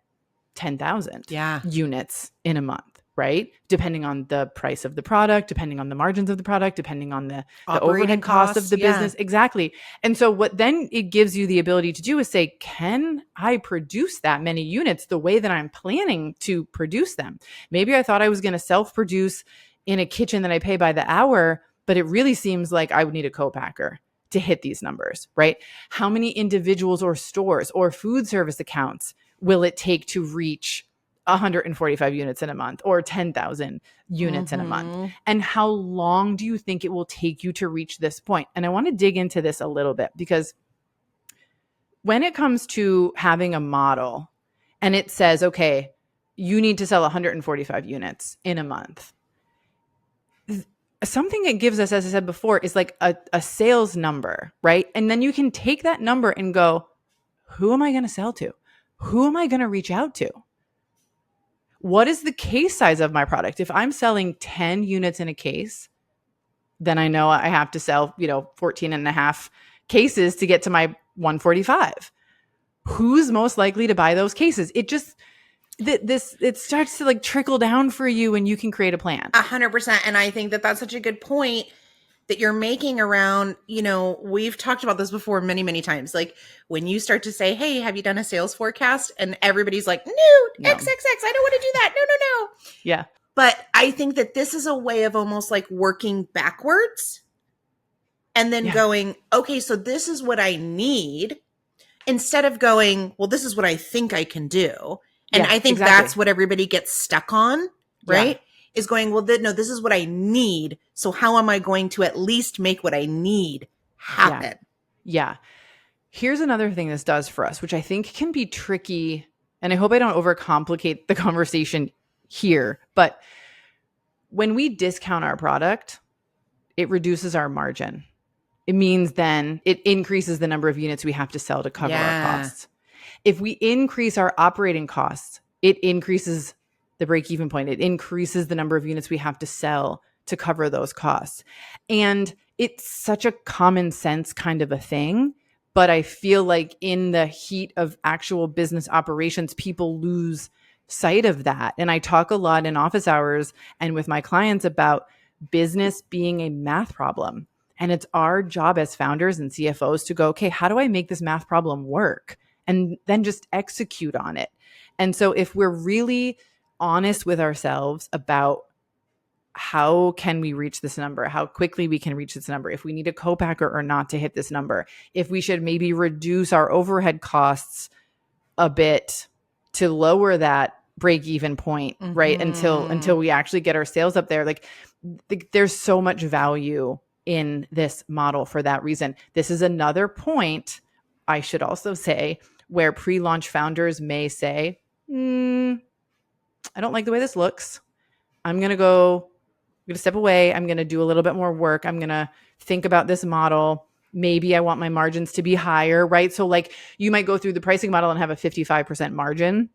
10,000 units in a month, right? Depending on the price of the product, depending on the margins of the product, depending on the overhead cost of the business. Exactly. And so what then it gives you the ability to do is say, can I produce that many units the way that I'm planning to produce them? Maybe I thought I was going to self-produce in a kitchen that I pay by the hour, but it really seems like I would need a co-packer to hit these numbers, right? How many individuals or stores or food service accounts will it take to reach 145 units in a month or 10,000 units in a month? And how long do you think it will take you to reach this point? And I want to dig into this a little bit because when it comes to having a model and it says, okay, you need to sell 145 units in a month, something it gives us, as I said before, is like a sales number, right? And then you can take that number and go, who am I going to sell to? Who am I going to reach out to? What is the case size of my product? If I'm selling 10 units in a case, then I know I have to sell, 14 and a half cases to get to my 145. Who's most likely to buy those cases? It just, it starts to trickle down for you and you can create a plan. 100%. And I think that that's such a good point that you're making around, we've talked about this before many, many times. Like when you start to say, hey, have you done a sales forecast? And everybody's like, no, XXX, I don't want to do that. No. Yeah. But I think that this is a way of almost working backwards and then going, okay, so this is what I need, instead of going, well, this is what I think I can do. And I think that's what everybody gets stuck on, right? Is going, well, no, this is what I need. So how am I going to at least make what I need happen? Yeah. Here's another thing this does for us, which I think can be tricky. And I hope I don't overcomplicate the conversation here. But when we discount our product, it reduces our margin. It means then it increases the number of units we have to sell to cover our costs. If we increase our operating costs, it increases the break-even point. It increases the number of units we have to sell to cover those costs. And it's such a common sense kind of a thing, but I feel like in the heat of actual business operations, people lose sight of that. And I talk a lot in office hours and with my clients about business being a math problem. And it's our job as founders and CFOs to go, okay, how do I make this math problem work? And then just execute on it. And so if we're really honest with ourselves about how can we reach this number, how quickly we can reach this number, if we need a co-packer or not to hit this number, if we should maybe reduce our overhead costs a bit to lower that break even point, right? Until we actually get our sales up there. Like there's so much value in this model for that reason. This is another point I should also say where pre-launch founders may say, I don't like the way this looks. I'm going to step away. I'm going to do a little bit more work. I'm going to think about this model. Maybe I want my margins to be higher, right? So like you might go through the pricing model and have a 55% margin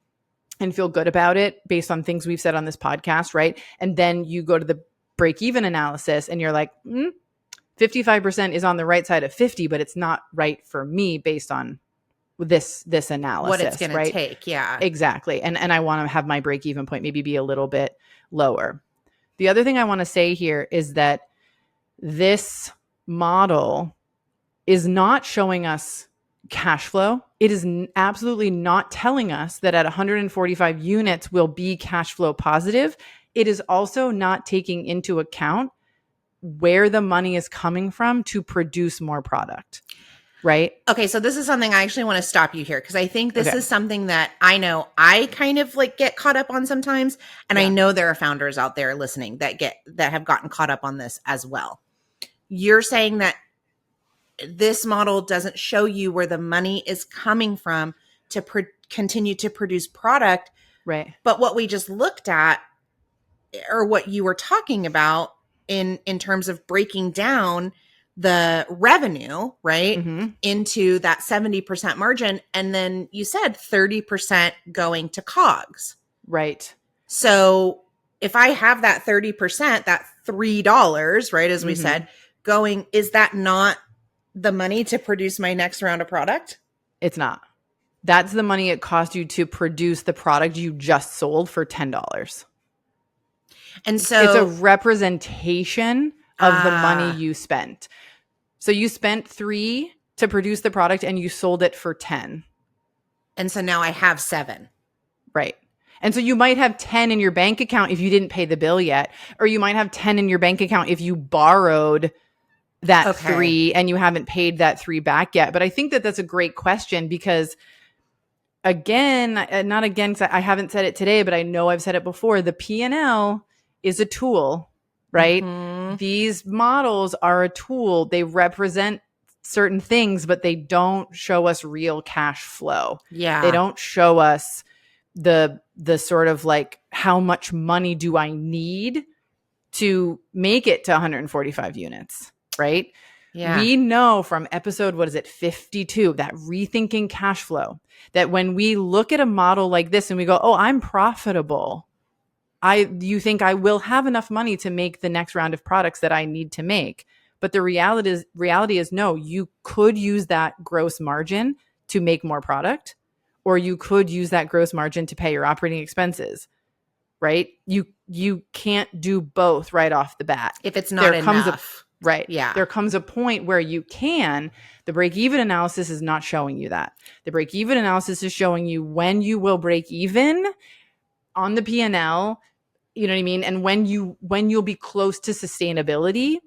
and feel good about it based on things we've said on this podcast, right? And then you go to the break-even analysis and you're like, 55% is on the right side of 50, but it's not right for me based on this analysis, what it's going right? to take. Yeah, exactly. And I want to have my break-even point maybe be a little bit lower. The other thing I want to say here is that this model is not showing us cash flow. It is absolutely not telling us that at 145 units we'll be cash flow positive. It is also not taking into account where the money is coming from to produce more product, right? Okay, so this is something I actually want to stop you here because I think this is something that I know I kind of like get caught up on sometimes, and I know there are founders out there listening that have gotten caught up on this as well. You're saying that this model doesn't show you where the money is coming from to continue to produce product, right? But what we just looked at, or what you were talking about in terms of breaking down the revenue, right, into that 70% margin. And then you said 30% going to COGS. Right. So if I have that 30%, that $3, right, as we said, going, is that not the money to produce my next round of product? It's not. That's the money it cost you to produce the product you just sold for $10. And so it's a representation of the money you spent. So you spent $3 to produce the product and you sold it for $10. And so now I have $7. Right. And so you might have 10 in your bank account if you didn't pay the bill yet, or you might have 10 in your bank account if you borrowed that $3 and you haven't paid that $3 back yet. But I think that that's a great question because again, not again, because I haven't said it today, but I know I've said it before. The P&L is a tool, right? These models are a tool. They represent certain things, but they don't show us real cash flow. Yeah. They don't show us the sort of like, how much money do I need to make it to 145 units, right? Yeah. We know from episode, 52, that rethinking cash flow, that when we look at a model like this and we go, oh, I'm profitable. You think I will have enough money to make the next round of products that I need to make. But the reality is no, you could use that gross margin to make more product, or you could use that gross margin to pay your operating expenses, right? You can't do both right off the bat. If it's not enough. Right. Yeah. There comes a point where you can. The break-even analysis is not showing you that. The break-even analysis is showing you when you will break even on the P&L, you know what I mean? And when you'll be close to sustainability.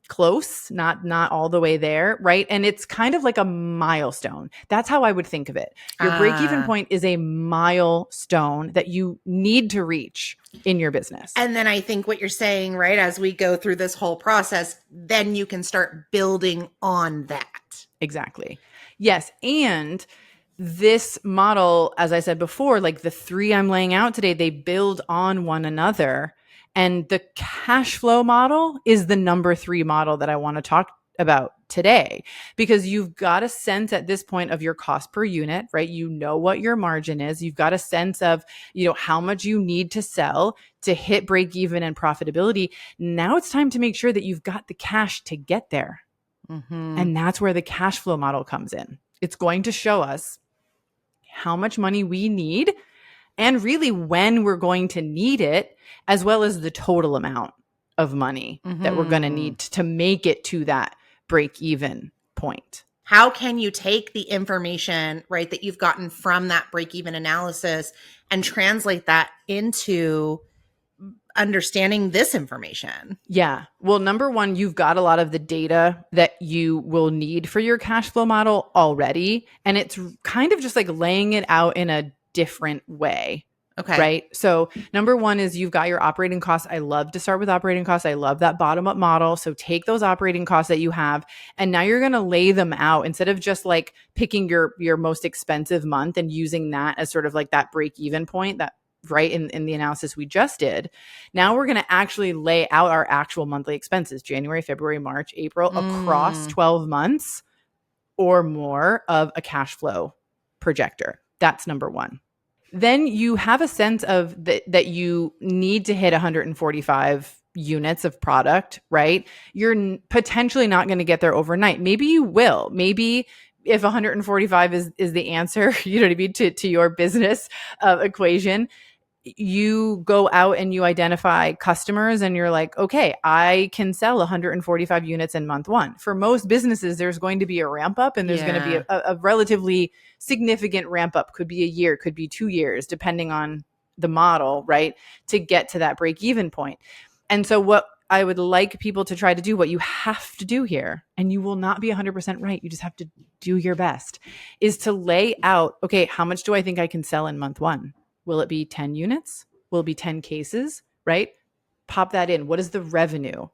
Close, not all the way there, right? And it's kind of like a milestone. That's how I would think of it. Your break-even point is a milestone that you need to reach in your business. And then I think what you're saying, right, as we go through this whole process, then you can start building on that. Exactly. Yes. And this model, as I said before, like the 3 I'm laying out today, they build on one another. And the cash flow model is the number 3 model that I want to talk about today, because you've got a sense at this point of your cost per unit, right? You know what your margin is. You've got a sense of, how much you need to sell to hit break even and profitability. Now it's time to make sure that you've got the cash to get there. And that's where the cash flow model comes in. It's going to show us how much money we need and really when we're going to need it, as well as the total amount of money that we're going to need to make it to that break-even point. how can you take the information, right, that you've gotten from that break even analysis and translate that into understanding this information? Yeah. Well, number one, you've got a lot of the data that you will need for your cash flow model already. And it's kind of just like laying it out in a different way. Okay. Right. So, number one is you've got your operating costs. I love to start with operating costs. I love that bottom up model. So, take those operating costs that you have, and now you're going to lay them out instead of just like picking your most expensive month and using that as sort of like that break even point that right in the analysis we just did. Now we're going to actually lay out our actual monthly expenses, January, February, March, April, across 12 months or more of a cash flow projector. That's number one. Then you have a sense of that you need to hit 145 units of product, right? You're potentially not going to get there overnight. Maybe you will. Maybe if 145 is the answer, you know what I mean, to your business equation, you go out and you identify customers and you're like, okay, I can sell 145 units in month one. For most businesses, there's going to be a ramp up and there's going to be a relatively significant ramp up. Could be a year, could be 2 years, depending on the model, right? To get to that break even point. And so what I would like people to try to do, what you have to do here, and you will not be 100% right, you just have to do your best, is to lay out, okay, how much do I think I can sell in month one? Will it be 10 units? Will it be 10 cases, right? Pop that in. What is the revenue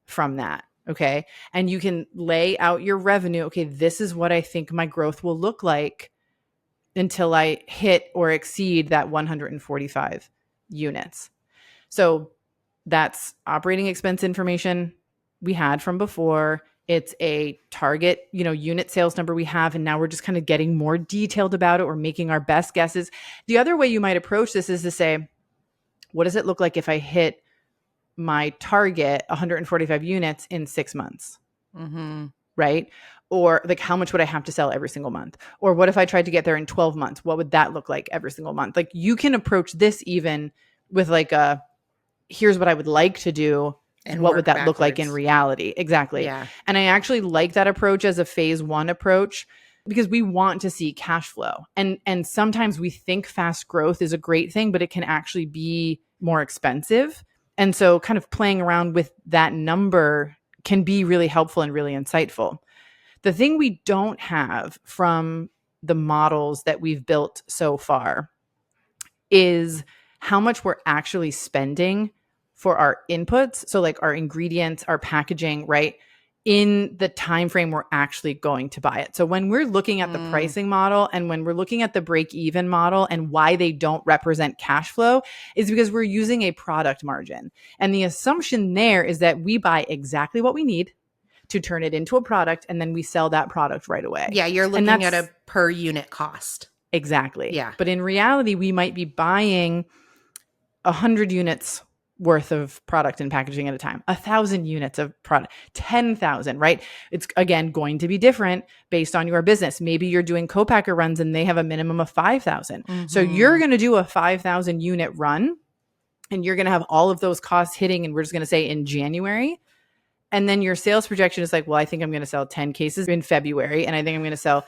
from that? Okay. And you can lay out your revenue. Okay, this is what I think my growth will look like until I hit or exceed that 145 units. So that's operating expense information we had from before. It's a target, unit sales number we have. And now we're just kind of getting more detailed about it. We're making our best guesses. The other way you might approach this is to say, what does it look like if I hit my target 145 units in 6 months? Mm-hmm. Right? Or like, how much would I have to sell every single month? Or what if I tried to get there in 12 months? What would that look like every single month? Like, you can approach this even with like here's what I would like to do. And what would that look like in reality? Exactly. Yeah. And I actually like that approach as a phase one approach because we want to see cash flow. And sometimes we think fast growth is a great thing, but it can actually be more expensive. And so kind of playing around with that number can be really helpful and really insightful. The thing we don't have from the models that we've built so far is how much we're actually spending for our inputs. So like our ingredients, our packaging, right? In the time frame we're actually going to buy it. So when we're looking at the pricing model and when we're looking at the break even model and why they don't represent cash flow is because we're using a product margin. And the assumption there is that we buy exactly what we need to turn it into a product and then we sell that product right away. Yeah, you're looking at a per unit cost. Exactly. Yeah. But in reality, we might be buying 100 units worth of product and packaging at a time, 1,000 units of product, 10,000, right? It's again going to be different based on your business. Maybe you're doing co-packer runs and they have a minimum of 5,000. Mm-hmm. So you're going to do a 5,000 unit run and you're going to have all of those costs hitting. And we're just going to say in January. And then your sales projection is like, well, I think I'm going to sell 10 cases in February. And I think I'm going to sell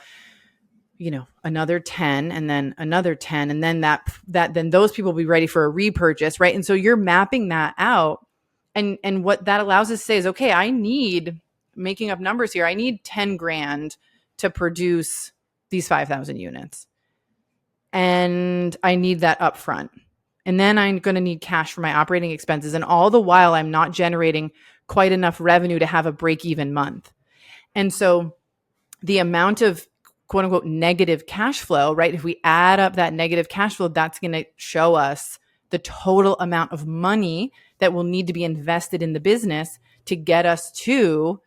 another 10 and then another 10. And then then those people will be ready for a repurchase. Right. And so you're mapping that out. And what that allows us to say is, okay, I need, making up numbers here, I need 10 grand to produce these 5,000 units. And I need that upfront. And then I'm going to need cash for my operating expenses. And all the while I'm not generating quite enough revenue to have a break-even month. And so the amount of quote unquote negative cash flow, right? If we add up that negative cash flow, that's going to show us the total amount of money that will need to be invested in the business to get us to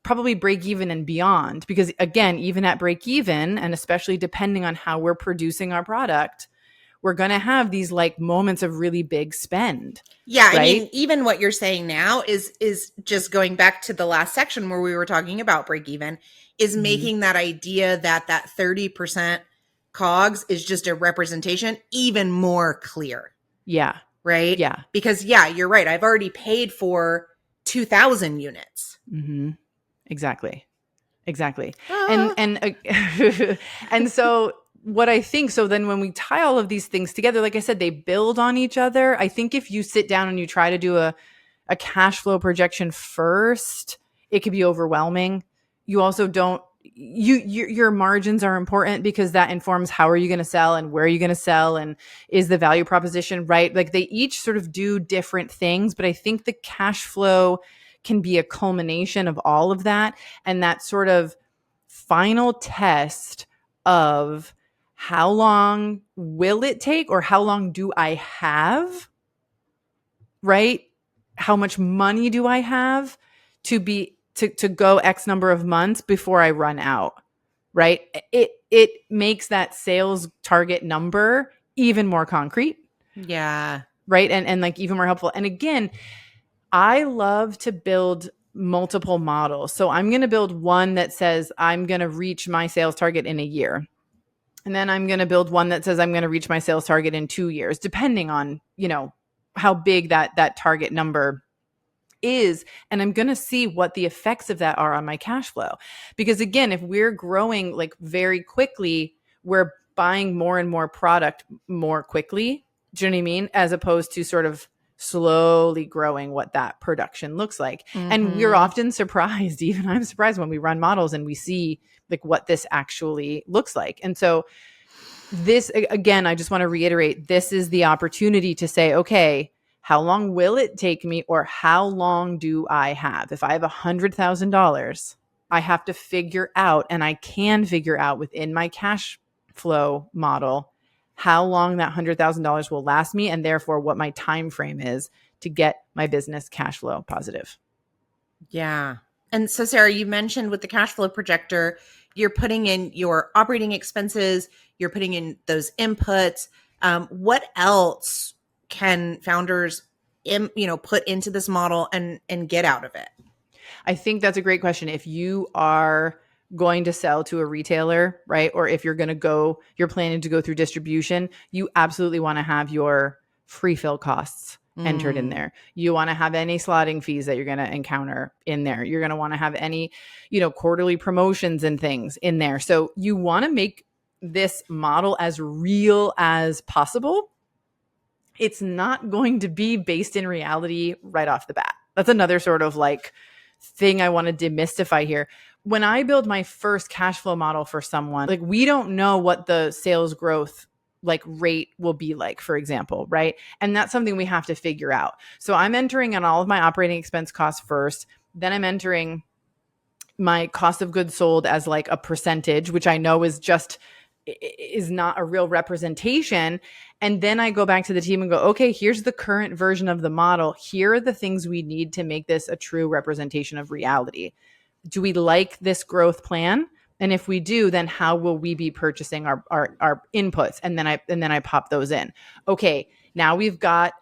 probably break even and beyond. Because again, even at break even, and especially depending on how we're producing our product, we're going to have these like moments of really big spend. Yeah. Right? I mean, even what you're saying now is just going back to the last section where we were talking about break even, is making that idea that 30% COGS is just a representation even more clear. Yeah. Right? Yeah. Because you're right. I've already paid for 2,000 units. Mm-hmm. Exactly. Exactly. And Ah. and so what I think, so then when we tie all of these things together, like I said, they build on each other. I think if you sit down and you try to do a cash flow projection first, it could be overwhelming. You also don't your margins are important because that informs how are you going to sell and where are you going to sell and is the value proposition right? Like they each sort of do different things, but I think the cash flow can be a culmination of all of that, and that sort of final test of how long will it take or how long do I have, right? How much money do I have to go X number of months before I run out, right? It makes that sales target number even more concrete, Yeah. right? And like even more helpful. And again, I love to build multiple models. So I'm going to build one that says I'm going to reach my sales target in a year. And then I'm going to build one that says I'm going to reach my sales target in 2 years, depending on, how big that target number is. And I'm going to see what the effects of that are on my cash flow. Because again, if we're growing like very quickly, we're buying more and more product more quickly. Do you know what I mean? As opposed to sort of slowly growing what that production looks like. And we're Mm-hmm. often surprised, even I'm surprised when we run models and we see like what this actually looks like. And so this, again, I just want to reiterate, this is the opportunity to say, okay, how long will it take me, or how long do I have? If I have $100,000, I have to figure out, and I can figure out within my cash flow model, how long that $100,000 will last me, and therefore what my time frame is to get my business cash flow positive. Yeah. And so, Sarah, you mentioned with the cash flow projector, you're putting in your operating expenses, you're putting in those inputs. What else can founders, put into this model and get out of it? I think that's a great question. If you are going to sell to a retailer, right? Or if you're planning to go through distribution, you absolutely want to have your free fill costs entered in Mm. there. You want to have any slotting fees that you're going to encounter in there. You're going to want to have any, quarterly promotions and things in there. So you want to make this model as real as possible. It's not going to be based in reality right off the bat. That's another sort of like thing I want to demystify here. When I build my first cash flow model for someone, like we don't know what the sales growth like rate will be like, for example, right? And that's something we have to figure out. So I'm entering on all of my operating expense costs first. Then I'm entering my cost of goods sold as like a percentage, which I know is not a real representation. And then I go back to the team and go, okay, here's the current version of the model. Here are the things we need to make this a true representation of reality. Do we like this growth plan? And if we do, then how will we be purchasing our inputs? And then I pop those in. Okay, now we've got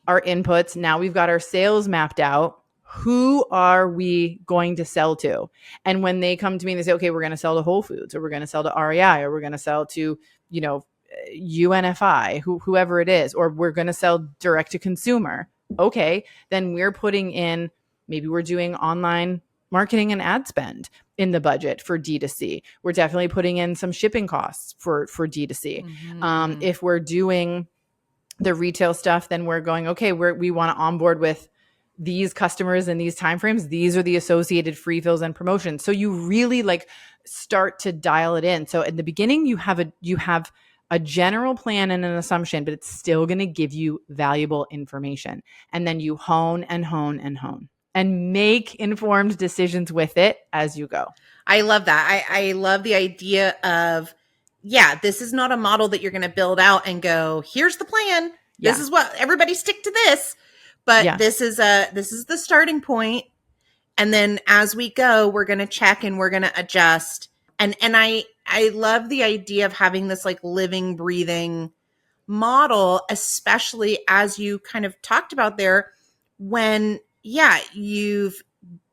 our inputs. Now we've got our sales mapped out. Who are we going to sell to? And when they come to me and they say, okay, we're going to sell to Whole Foods, or we're going to sell to REI, or we're going to sell to, UNFI, whoever it is, or we're going to sell direct to consumer. Okay, then we're putting in, maybe we're doing online marketing and ad spend in the budget for D2C. We're definitely putting in some shipping costs for D2C. Mm-hmm. If we're doing the retail stuff, then we're going, okay, we want to onboard with these customers in these timeframes. These are the associated free fills and promotions. So you really like start to dial it in. So in the beginning, you have a general plan and an assumption, but it's still going to give you valuable information. And then you hone and hone and hone and make informed decisions with it as you go. I love that. I love the idea of, yeah, this is not a model that you're going to build out and go, here's the plan. This Yeah. is what everybody stick to this. But Yeah. this is the starting point. And then as we go, we're going to check and we're going to adjust. And I love the idea of having this like living, breathing model, especially as you kind of talked about there, when, yeah, you've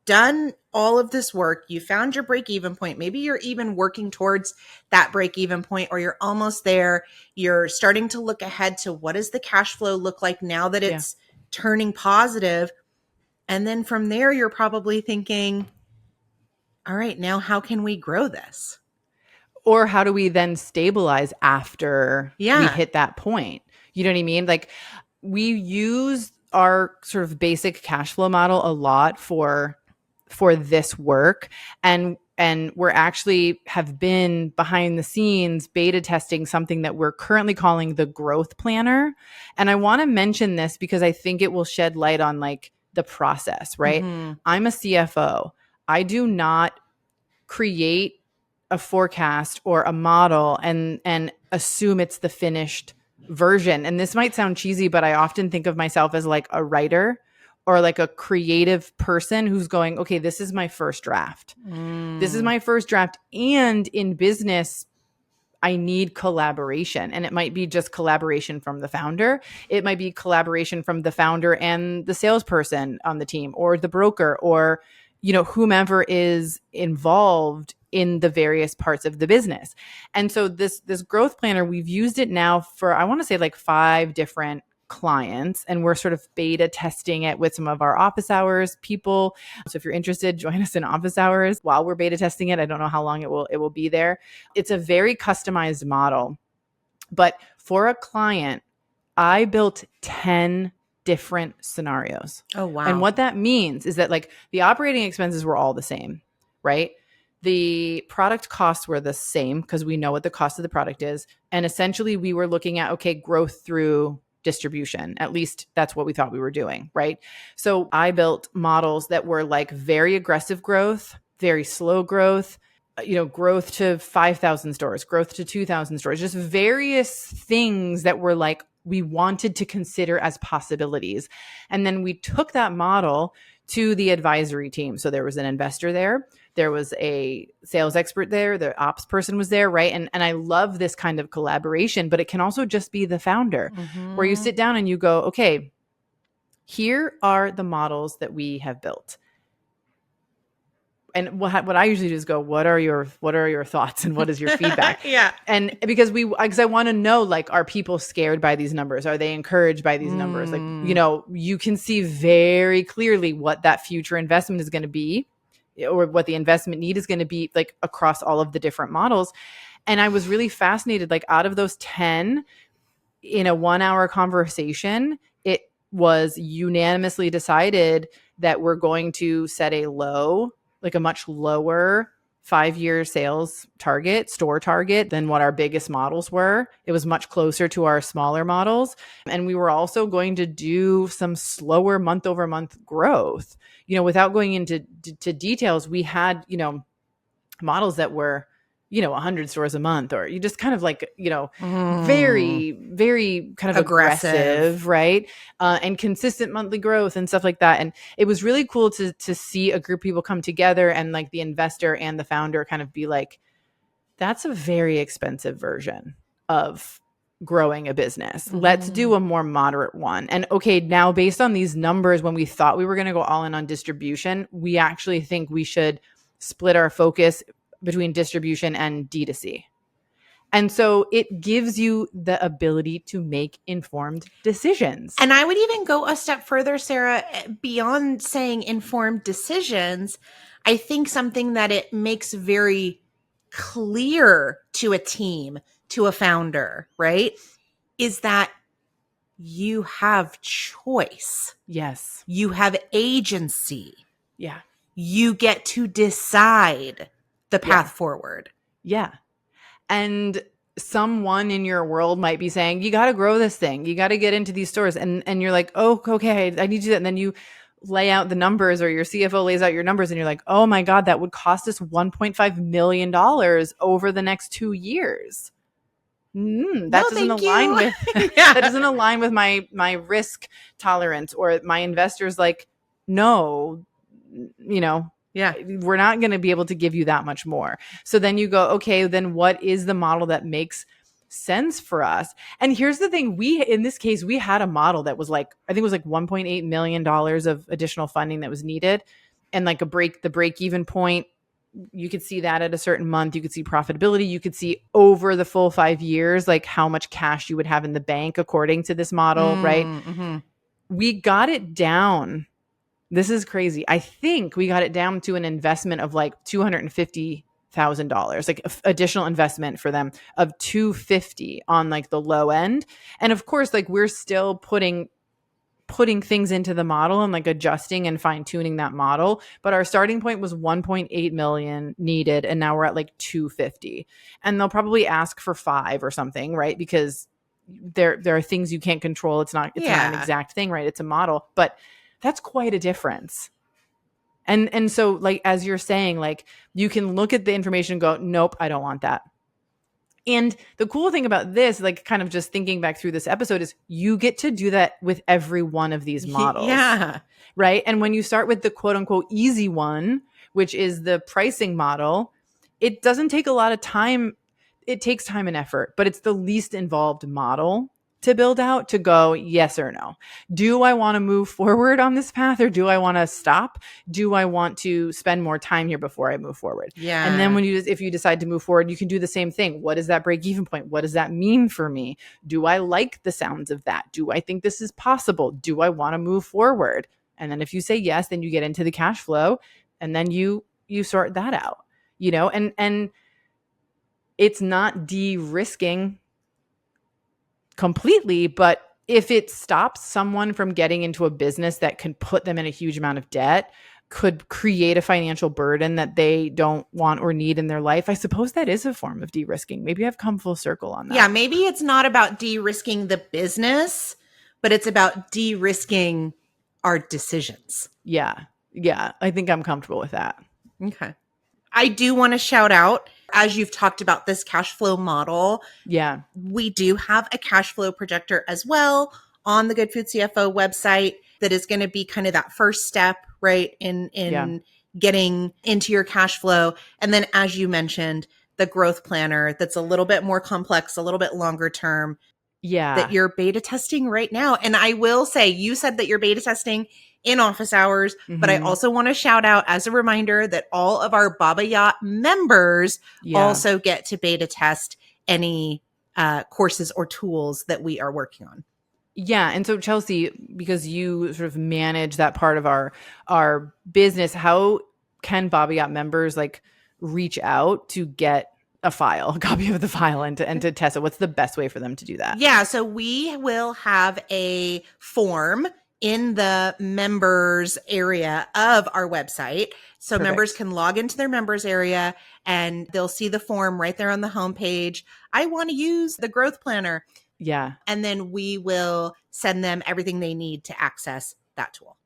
done all of this work, you found your break even point. Maybe you're even working towards that break even point, or you're almost there. You're starting to look ahead to what does the cash flow look like now that Yeah. it's turning positive. And then from there, you're probably thinking, All right, now how can we grow this? Or how do we then stabilize after we Yeah. hit that point? You know what I mean? Like, we use our sort of basic cash flow model a lot for this work, and we're actually have been behind the scenes beta testing something that we're currently calling the growth planner. And I want to mention this because I think it will shed light on like the process, right? Mm-hmm. I'm a CFO. I do not create a forecast or a model and assume it's the finished version. And this might sound cheesy, but I often think of myself as like a writer or like a creative person who's going, okay, this is my first draft. This is my first draft. And in business, I need collaboration. And it might be just collaboration from the founder. It might be collaboration from the founder and the salesperson on the team or the broker or, you know, whomever is involved in the various parts of the business. And so this growth planner, we've used it now for, I want to say like 5 different clients, and we're sort of beta testing it with some of our office hours people. So if you're interested, join us in office hours while we're beta testing it. I don't know how long it will be there. It's a very customized model. But for a client, I built 10 different scenarios. Oh, And wow. what that means is that like the operating expenses were all the same, right? The product costs were the same because we know what the cost of the product is. And essentially we were looking at, okay, growth through distribution. At least that's what we thought we were doing, right? So I built models that were like very aggressive growth, very slow growth, you know, growth to 5,000 stores, growth to 2,000 stores, just various things that were like we wanted to consider as possibilities. And then we took that model to the advisory team. So there was an investor there. There was a sales expert there. The ops person was there, right? And I love this kind of collaboration, but it can also just be the founder where you Mm-hmm. sit down and you go, okay, here are the models that we have built. And what I usually do is go, what are your thoughts and what is your feedback? Yeah. And because I want to know, like, are people scared by these numbers? Are they encouraged by these numbers? Like, you know, you can see very clearly what that future investment is going to be or what the investment need is going to be like across all of the different models. And I was really fascinated, like out of those 10 in a 1-hour conversation, it was unanimously decided that we're going to set a low, like a much lower 5-year sales target, store target than what our biggest models were. It was much closer to our smaller models. And we were also going to do some slower month over month growth. You know, without going into details, we had, you know, models that were, you know, 100 stores a month, or you just kind of like, you know, very, very kind of aggressive, right? And consistent monthly growth and stuff like that. And it was really cool to see a group of people come together and like the investor and the founder kind of be like, that's a very expensive version of growing a business. Mm-hmm. Let's do a more moderate one. And okay, now based on these numbers, when we thought we were going to go all in on distribution, we actually think we should split our focus between distribution and D2C. And so it gives you the ability to make informed decisions. And I would even go a step further, Sarah, beyond saying informed decisions. I think something that it makes very clear to a team, to a founder, right, is that you have choice. Yes. You have agency. Yeah. You get to decide the path forward. Yeah. And someone in your world might be saying, you got to grow this thing. You got to get into these stores. And you're like, oh, okay, I need to do that. And then you lay out the numbers, or your CFO lays out your numbers, and you're like, oh my God, that would cost us $1.5 million over the next 2 years. That doesn't align with that doesn't align with my risk tolerance, or my investors like, no, you know, yeah, we're not going to be able to give you that much more. So then you go, okay, then what is the model that makes sense for us? And here's the thing, in this case, we had a model that was like, I think it was like $1.8 million of additional funding that was needed. And like the break even point, you could see that at a certain month. You could see profitability. You could see over the full 5 years, like how much cash you would have in the bank according to this model, right? Mm-hmm. We got it down This is crazy. I think we got it down to an investment of like $250,000, like additional investment for them of 250 on like the low end. And of course, like we're still putting things into the model and like adjusting and fine tuning that model. But our starting point was 1.8 million needed. And now we're at like 250, and they'll probably ask for 5 or something, right? Because there are things you can't control. It's not an exact thing, right? It's a model, but that's quite a difference. And so like, as you're saying, like you can look at the information and go, nope, I don't want that. And the cool thing about this, like kind of just thinking back through this episode, is you get to do that with every one of these models. Yeah. Right. And when you start with the quote unquote easy one, which is the pricing model, it doesn't take a lot of time. It takes time and effort, but it's the least involved model to build out, to go yes or no. Do I want to move forward on this path, or do I want to stop? Do I want to spend more time here before I move forward? Yeah. And then if you decide to move forward, you can do the same thing. What is that break even point? What does that mean for me? Do I like the sounds of that? Do I think this is possible? Do I want to move forward? And then if you say yes, then you get into the cash flow, and then you sort that out, and it's not de-risking completely, but if it stops someone from getting into a business that can put them in a huge amount of debt, could create a financial burden that they don't want or need in their life, I suppose that is a form of de-risking. Maybe I've come full circle on that. Yeah, maybe it's not about de-risking the business, but it's about de-risking our decisions. Yeah. I think I'm comfortable with that. Okay. I do want to shout out, as you've talked about this cash flow model. Yeah. We do have a cash flow projector as well on the Good Food CFO website that is going to be kind of that first step, right, in getting into your cash flow. And then, as you mentioned, the growth planner that's a little bit more complex, a little bit longer term. Yeah. That you're beta testing right now. And I will say, you said that you're beta testing in office hours, but I also want to shout out as a reminder that all of our Baba Yacht members also get to beta test any courses or tools that we are working on. Yeah. And so Chelsea, because you sort of manage that part of our business, how can Baba Yacht members like reach out to get a copy of the file and to test it? What's the best way for them to do that? Yeah. So we will have a form in the members area of our website. So Perfect. Members can log into their members area and they'll see the form right there on the homepage. I want to use the growth planner. Yeah. And then we will send them everything they need to access that tool.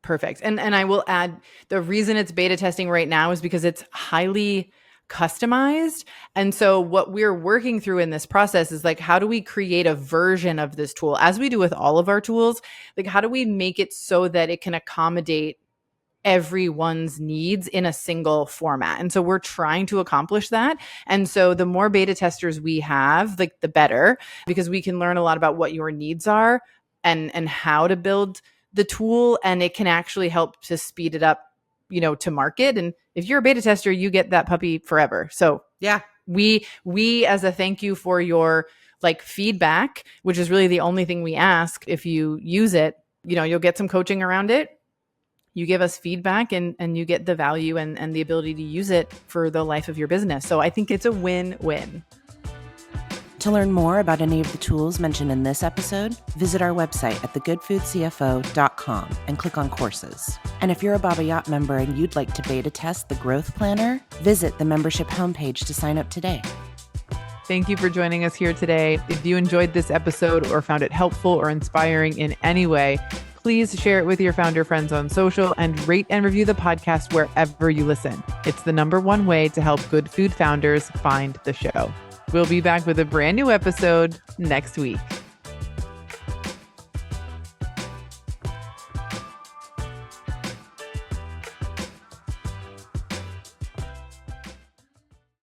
Perfect. And I will add, the reason it's beta testing right now is because it's highly customized. And so what we're working through in this process is like, how do we create a version of this tool, as we do with all of our tools? Like, how do we make it so that it can accommodate everyone's needs in a single format? And so we're trying to accomplish that. And so the more beta testers we have, like the better, because we can learn a lot about what your needs are and how to build the tool. And it can actually help to speed it up, to market. And if you're a beta tester, you get that puppy forever. So yeah, we as a thank you for your like feedback, which is really the only thing we ask. If you use it, you'll get some coaching around it. You give us feedback and you get the value and the ability to use it for the life of your business. So I think it's a win-win. To learn more about any of the tools mentioned in this episode, visit our website at thegoodfoodcfo.com and click on courses. And if you're a Baba Yacht member and you'd like to beta test the growth planner, visit the membership homepage to sign up today. Thank you for joining us here today. If you enjoyed this episode or found it helpful or inspiring in any way, please share it with your founder friends on social and rate and review the podcast wherever you listen. It's the #1 way to help good food founders find the show. We'll be back with a brand new episode next week.